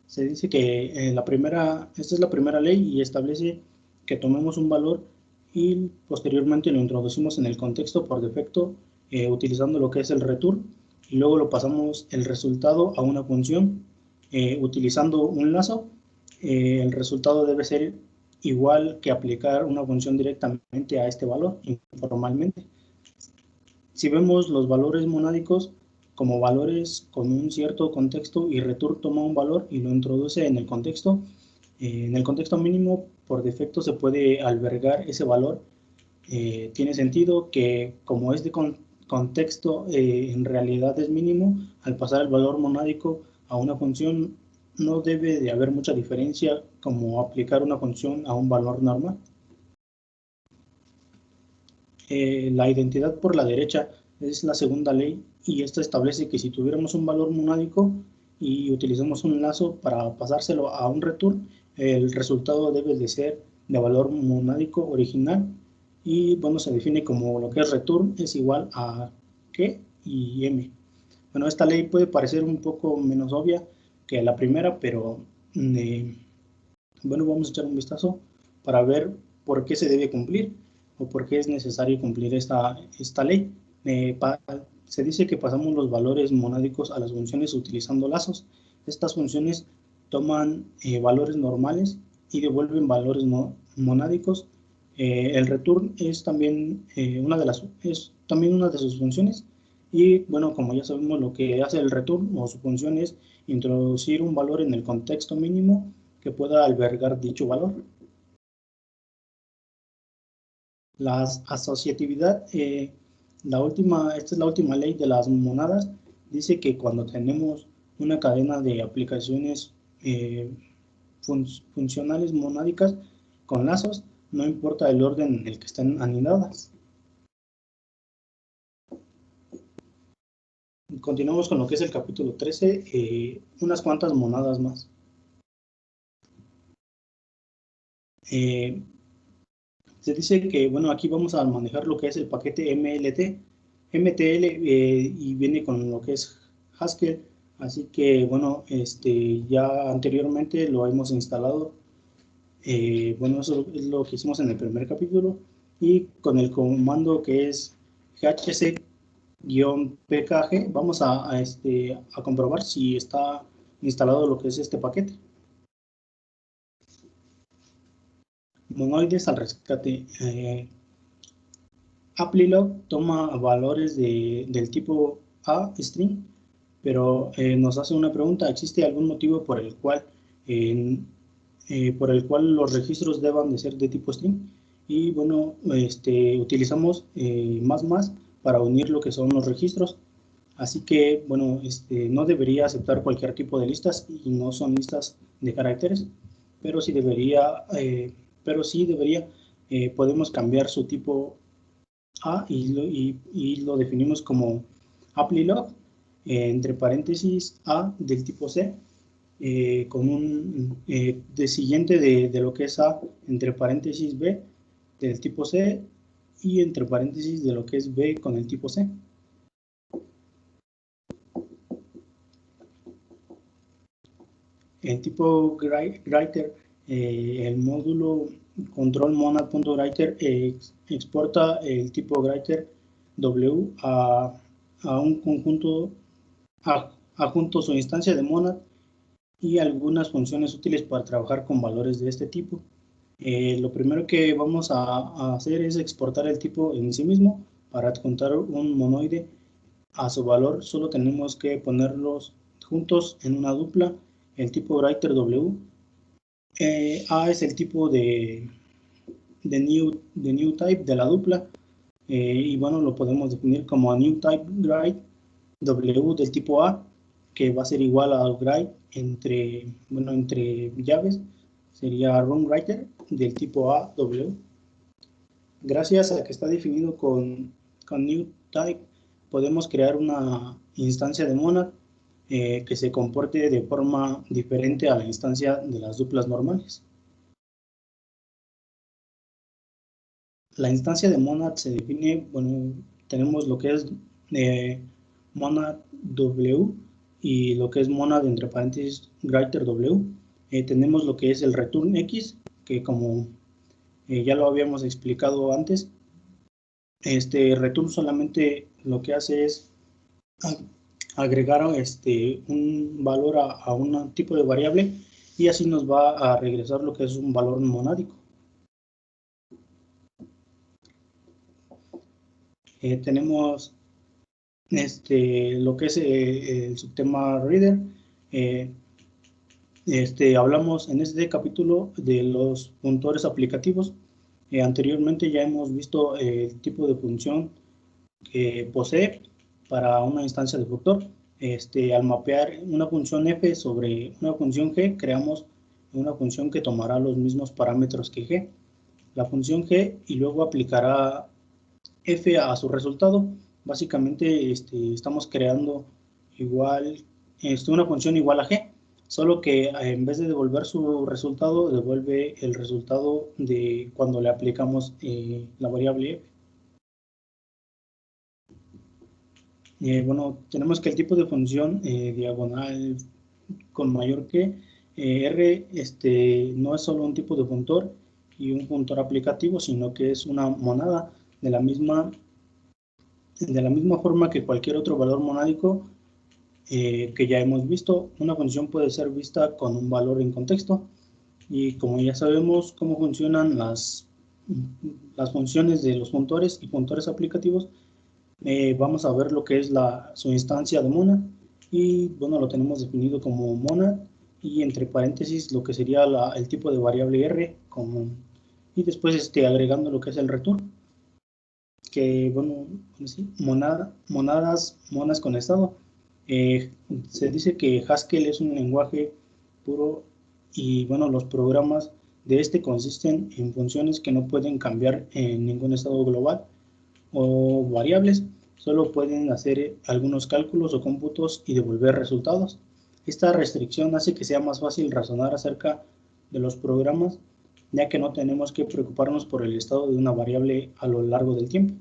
[SPEAKER 1] Se dice que esta es la primera ley y establece que tomemos un valor y posteriormente lo introducimos en el contexto por defecto utilizando lo que es el return y luego lo pasamos el resultado a una función utilizando un lazo. El resultado debe ser igual que aplicar una función directamente a este valor informalmente. Si vemos los valores monádicos como valores con un cierto contexto y return toma un valor y lo introduce en el contexto mínimo, por defecto se puede albergar ese valor. Tiene sentido que como es de contexto en realidad es mínimo, al pasar el valor monádico a una función no debe de haber mucha diferencia como aplicar una función a un valor normal. La identidad por la derecha es la segunda ley y esta establece que si tuviéramos un valor monádico y utilizamos un lazo para pasárselo a un return, el resultado debe de ser de valor monádico original y bueno, se define como lo que es return es igual a Q y M. Bueno, esta ley puede parecer un poco menos obvia que la primera, pero bueno, vamos a echar un vistazo para ver por qué se debe cumplir o por qué es necesario cumplir esta ley. Se dice que pasamos los valores monádicos a las funciones utilizando lazos. Estas funciones toman valores normales y devuelven valores monádicos. El return es también, una de sus funciones. Y bueno, como ya sabemos, lo que hace el return o su función es introducir un valor en el contexto mínimo que pueda albergar dicho valor. La asociatividad, esta es la última ley de las monadas dice que cuando tenemos una cadena de aplicaciones funcionales monádicas con lazos, no importa el orden en el que estén anidadas. Continuamos con lo que es el capítulo 13, unas cuantas monadas más. Se dice que, bueno, aquí vamos a manejar lo que es el paquete MTL, y viene con lo que es Haskell, así que, bueno, ya anteriormente lo hemos instalado. Bueno, eso es lo que hicimos en el primer capítulo, y con el comando que es hc-pkg vamos a comprobar si está instalado lo que es este paquete. Monoides al rescate. ApplyLog toma valores del tipo A string, pero nos hace una pregunta: ¿existe algún motivo por el cual los registros deban de ser de tipo string? Y bueno, utilizamos más para unir lo que son los registros. Así que, bueno, no debería aceptar cualquier tipo de listas, y no son listas de caracteres, pero sí debería, podemos cambiar su tipo A y lo definimos como ApplyLog, entre paréntesis A del tipo C, con un de siguiente de lo que es A, entre paréntesis B del tipo C, y entre paréntesis de lo que es B con el tipo C. El tipo writer, el módulo control monad.writer exporta el tipo writer W a un conjunto adjunto su instancia de monad y algunas funciones útiles para trabajar con valores de este tipo. Lo primero que vamos a hacer es exportar el tipo en sí mismo. Para adjuntar un monoide a su valor, solo tenemos que ponerlos juntos en una dupla. El tipo writer W, A es el tipo de new type de la dupla, y bueno, lo podemos definir como new type write W del tipo A, que va a ser igual a write entre llaves, sería run writer del tipo A W. Gracias a que está definido con new type, podemos crear una instancia de monad que se comporte de forma diferente a la instancia de las duplas normales. La instancia de monad se define, bueno, tenemos lo que es monad W y lo que es monad entre paréntesis writer W. Tenemos lo que es el return X, que como ya lo habíamos explicado antes, return solamente lo que hace es agregar un valor a un tipo de variable, y así nos va a regresar lo que es un valor monádico. Tenemos lo que es el subtema reader. Hablamos en este capítulo de los puntores aplicativos. Anteriormente ya hemos visto el tipo de función que posee para una instancia de funtor. Al mapear una función f sobre una función g, creamos una función que tomará los mismos parámetros que g, la función g, y luego aplicará f a su resultado. Básicamente estamos creando igual una función igual a g, solo que en vez de devolver su resultado, devuelve el resultado de cuando le aplicamos la variable f. Bueno, tenemos que el tipo de función diagonal con mayor que R no es solo un tipo de puntor y un puntor aplicativo, sino que es una monada de la misma forma que cualquier otro valor monádico que ya hemos visto. Una función puede ser vista con un valor en contexto, y como ya sabemos cómo funcionan las funciones de los puntores y puntores aplicativos, vamos a ver lo que es su instancia de monad, y bueno, lo tenemos definido como monad, y entre paréntesis lo que sería el tipo de variable R, y después agregando lo que es el return, que bueno, monadas con estado. Se dice que Haskell es un lenguaje puro y bueno, los programas de este consisten en funciones que no pueden cambiar en ningún estado global o variables, solo pueden hacer algunos cálculos o cómputos y devolver resultados. Esta restricción hace que sea más fácil razonar acerca de los programas, ya que no tenemos que preocuparnos por el estado de una variable a lo largo del tiempo.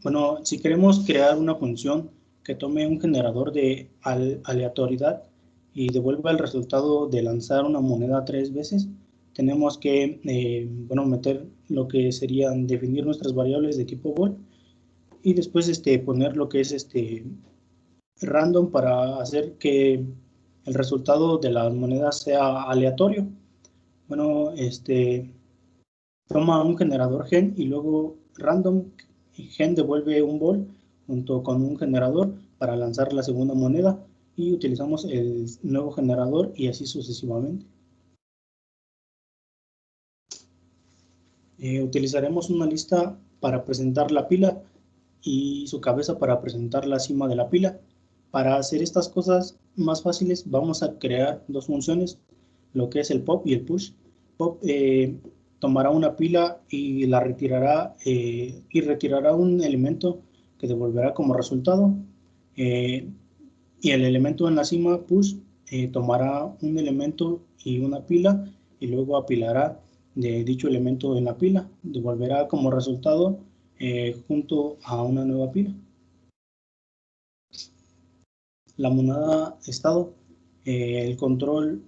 [SPEAKER 1] Bueno, si queremos crear una función que tome un generador de aleatoriedad y devuelva el resultado de lanzar una moneda 3 veces, tenemos que meter lo que serían definir nuestras variables de tipo bool y después poner lo que es random para hacer que el resultado de las monedas sea aleatorio. Bueno, toma un generador gen y luego random gen devuelve un bool junto con un generador para lanzar la segunda moneda y utilizamos el nuevo generador y así sucesivamente. Utilizaremos una lista para presentar la pila y su cabeza para presentar la cima de la pila. Para hacer estas cosas más fáciles vamos a crear dos funciones, lo que es el pop y el push. Pop tomará una pila y la retirará y retirará un elemento que devolverá como resultado. Y el elemento en la cima, push, tomará un elemento y una pila y luego apilará de dicho elemento en la pila. Devolverá como resultado junto a una nueva pila. La monada estado, el control,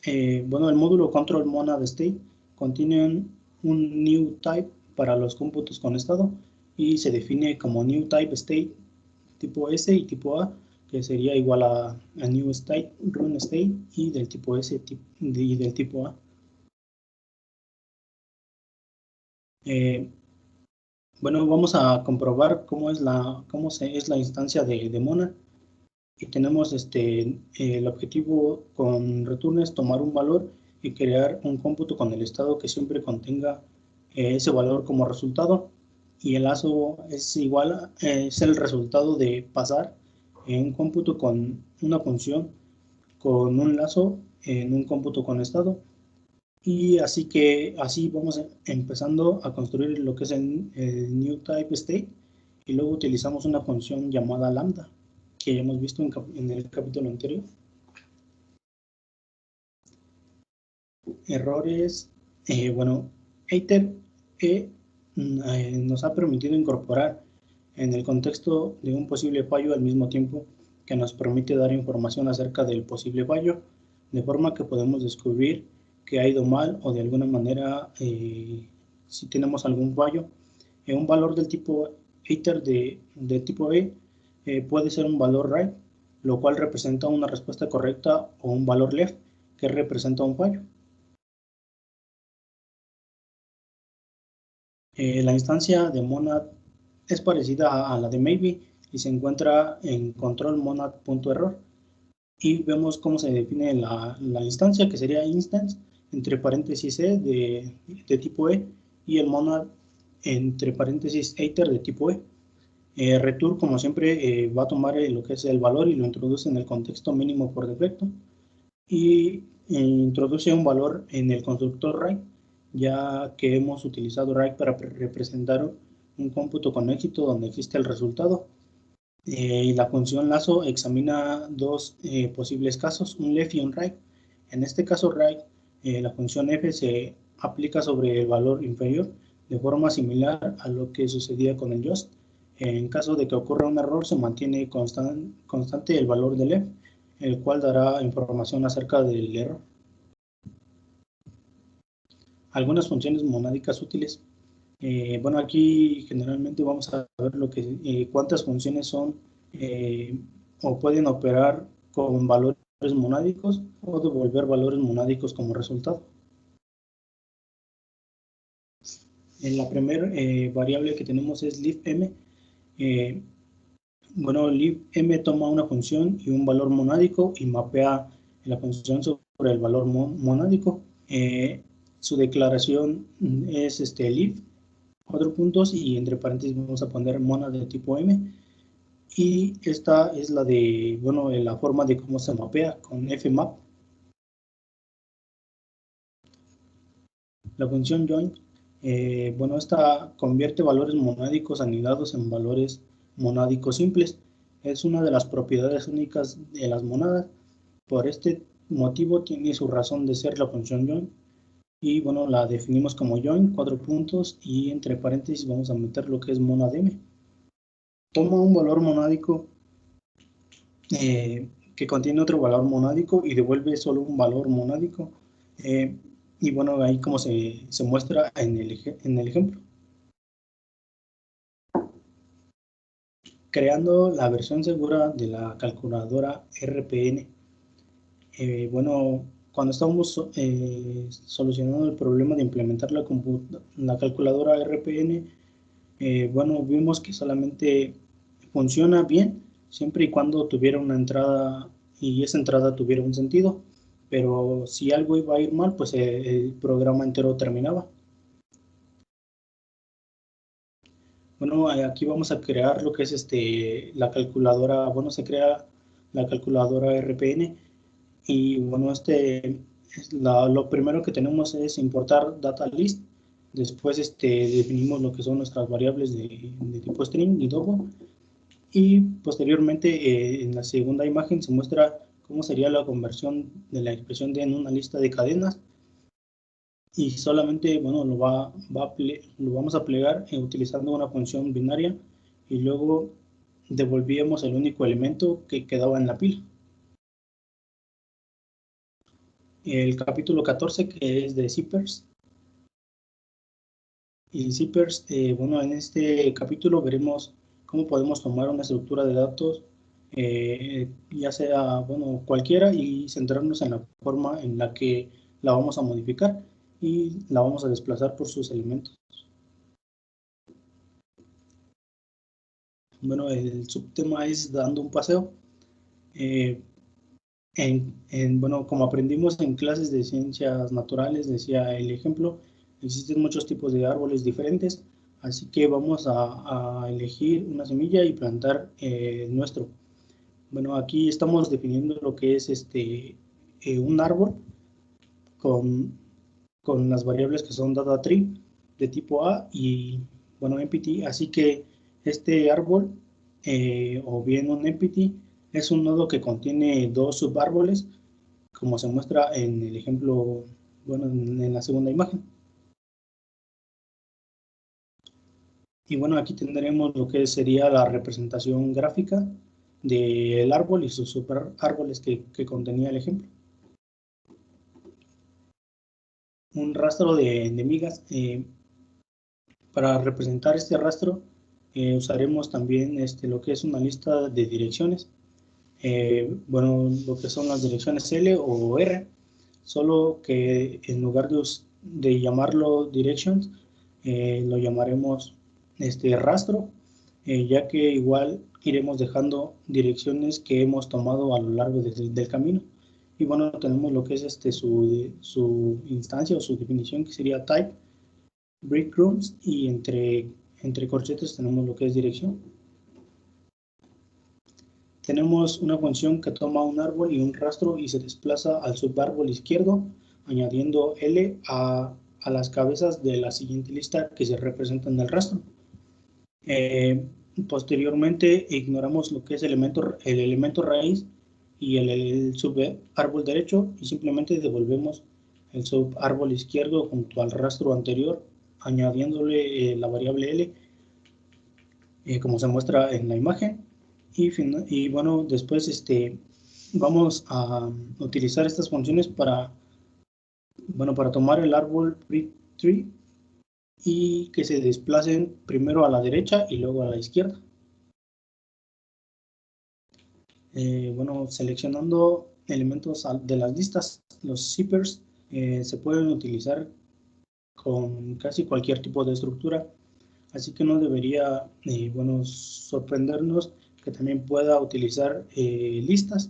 [SPEAKER 1] el módulo control monad state contiene un new type para los cómputos con estado y se define como new type state tipo S y tipo A, que sería igual a new state, run state y del tipo S y del tipo A. Bueno, vamos a comprobar cómo es la instancia de Monad. Y tenemos el objetivo con return es tomar un valor y crear un cómputo con el estado que siempre contenga ese valor como resultado. Y el lazo es igual, es el resultado de pasar un cómputo con una función con un lazo en un cómputo con estado. Y así vamos empezando a construir lo que es el new type state y luego utilizamos una función llamada lambda que ya hemos visto en el capítulo anterior. Errores, ITER nos ha permitido incorporar en el contexto de un posible fallo al mismo tiempo que nos permite dar información acerca del posible fallo, de forma que podemos descubrir que ha ido mal o de alguna manera si tenemos algún fallo. Un valor del tipo ITER de tipo E puede ser un valor right, lo cual representa una respuesta correcta, o un valor left, que representa un fallo. La instancia de monad es parecida a la de maybe y se encuentra en control monad.error. Y vemos cómo se define la instancia, que sería instance, entre paréntesis E de tipo E, y el monad entre paréntesis iter de tipo E. Return, como siempre, va a tomar lo que es el valor y lo introduce en el contexto mínimo por defecto y introduce un valor en el constructor right, ya que hemos utilizado right para representar un cómputo con éxito donde existe el resultado. Y la función lazo examina dos posibles casos, un left y un right. En este caso right, la función f se aplica sobre el valor inferior de forma similar a lo que sucedía con el just. En caso de que ocurra un error, se mantiene constante el valor del f, el cual dará información acerca del error. Algunas funciones monádicas útiles. Aquí generalmente vamos a ver cuántas funciones son o pueden operar con valores monádicos o devolver valores monádicos como resultado. La primera variable que tenemos es livm. Livm toma una función y un valor monádico y mapea la función sobre el valor monádico. Su declaración es liv 4 puntos y entre paréntesis vamos a poner monad de tipo M. Y esta es la de, bueno, la forma de cómo se mapea con fmap. La función join, bueno, esta convierte valores monádicos anidados en valores monádicos simples. Es una de las propiedades únicas de las monadas. Por este motivo tiene su razón de ser la función join. Y bueno, la definimos como join, 4 puntos, y entre paréntesis vamos a meter lo que es monad M. Toma un valor monádico que contiene otro valor monádico y devuelve solo un valor monádico. Y bueno, ahí como se muestra en el ejemplo. Creando la versión segura de la calculadora RPN. Bueno, cuando estábamos solucionando el problema de implementar la calculadora RPN, bueno, vimos que solamente funciona bien siempre y cuando tuviera una entrada y esa entrada tuviera un sentido, pero si algo iba a ir mal, pues el programa entero terminaba. Bueno, aquí vamos a crear lo que es la calculadora, bueno, se crea la calculadora RPN y bueno, lo primero que tenemos es importar data list, después definimos lo que son nuestras variables de tipo string y double. Y posteriormente en la segunda imagen se muestra cómo sería la conversión de la expresión D en una lista de cadenas y solamente, bueno, lo vamos a plegar utilizando una función binaria y luego devolvíamos el único elemento que quedaba en la pila. El capítulo 14, que es de zippers. Y zippers, bueno, en este capítulo veremos cómo podemos tomar una estructura de datos, ya sea, bueno, cualquiera, y centrarnos en la forma en la que la vamos a modificar y la vamos a desplazar por sus elementos. Bueno, el subtema es dando un paseo. Bueno, como aprendimos en clases de ciencias naturales, decía el ejemplo, existen muchos tipos de árboles diferentes, así que vamos a elegir una semilla y plantar nuestro. Bueno, aquí estamos definiendo lo que es un árbol con las variables que son data tree de tipo A y, bueno, empty, así que este árbol o bien un empty es un nodo que contiene dos subárboles, como se muestra en el ejemplo, bueno, en la segunda imagen. Y bueno, aquí tendremos lo que sería la representación gráfica del árbol y sus subárboles que contenía el ejemplo. Un rastro de migas. Para representar este rastro usaremos también lo que es una lista de direcciones. Bueno, lo que son las direcciones L o R, solo que en lugar de llamarlo directions, lo llamaremos rastro, ya que igual iremos dejando direcciones que hemos tomado a lo largo del camino. Y bueno, tenemos lo que es su instancia o su definición, que sería type, breadcrumbs, y entre corchetes tenemos lo que es dirección. Tenemos una función que toma un árbol y un rastro y se desplaza al subárbol izquierdo, añadiendo L a las cabezas de la siguiente lista que se representa en el rastro. Posteriormente ignoramos lo que es el elemento raíz y el subárbol derecho y simplemente devolvemos el subárbol izquierdo junto al rastro anterior, añadiéndole la variable L, como se muestra en la imagen. Y bueno, después vamos a utilizar estas funciones para tomar el árbol tree y que se desplacen primero a la derecha y luego a la izquierda. Bueno, seleccionando elementos de las listas, los zippers se pueden utilizar con casi cualquier tipo de estructura, así que no debería bueno, sorprendernos que también pueda utilizar listas.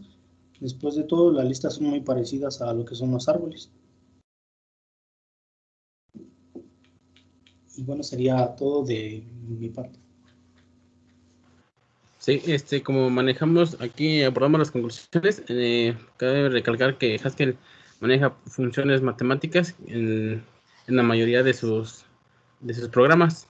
[SPEAKER 1] Después de todo, las listas son muy parecidas a lo que son los árboles. Y bueno, sería todo de mi parte.
[SPEAKER 3] Sí, como manejamos aquí, abordamos las conclusiones, cabe recalcar que Haskell maneja funciones matemáticas en la mayoría de sus programas.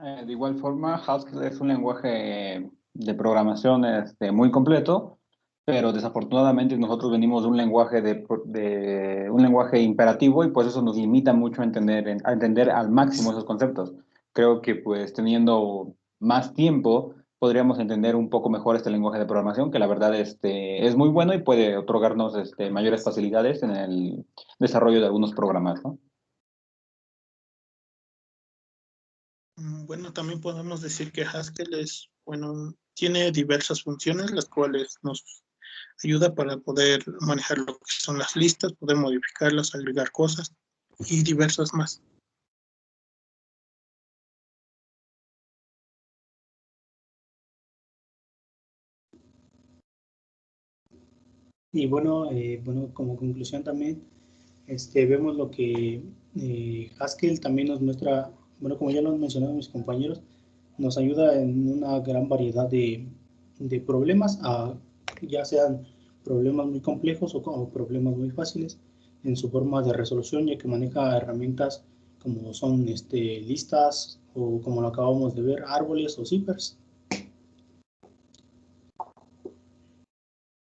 [SPEAKER 2] De igual forma, Haskell es un lenguaje de programación muy completo, pero desafortunadamente nosotros venimos de un lenguaje de un lenguaje imperativo y pues eso nos limita mucho a entender al máximo esos conceptos. Creo que pues teniendo más tiempo podríamos entender un poco mejor este lenguaje de programación, que la verdad es muy bueno y puede otorgarnos mayores facilidades en el desarrollo de algunos programas, ¿no?
[SPEAKER 4] Bueno, también podemos decir que Haskell es, bueno, tiene diversas funciones, las cuales nos ayuda para poder manejar lo que son las listas, poder modificarlas, agregar cosas y diversas más.
[SPEAKER 1] Y bueno, como conclusión también, vemos lo que Haskell también nos muestra, bueno, como ya lo han mencionado mis compañeros, nos ayuda en una gran variedad de problemas, ya sean problemas muy complejos o problemas muy fáciles en su forma de resolución, ya que maneja herramientas como son listas o como lo acabamos de ver, árboles o zippers.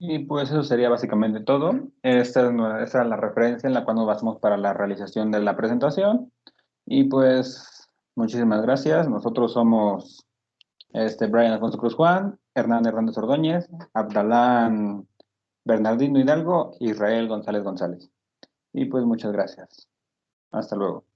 [SPEAKER 2] Y pues eso sería básicamente todo. Esta es la referencia en la cual nos basamos para la realización de la presentación. Y pues muchísimas gracias. Nosotros somos Brian Alfonso Cruz Juan, Hernán Hernández Ordóñez, Abdalán Bernardino Hidalgo, Israel González González. Y pues muchas gracias. Hasta luego.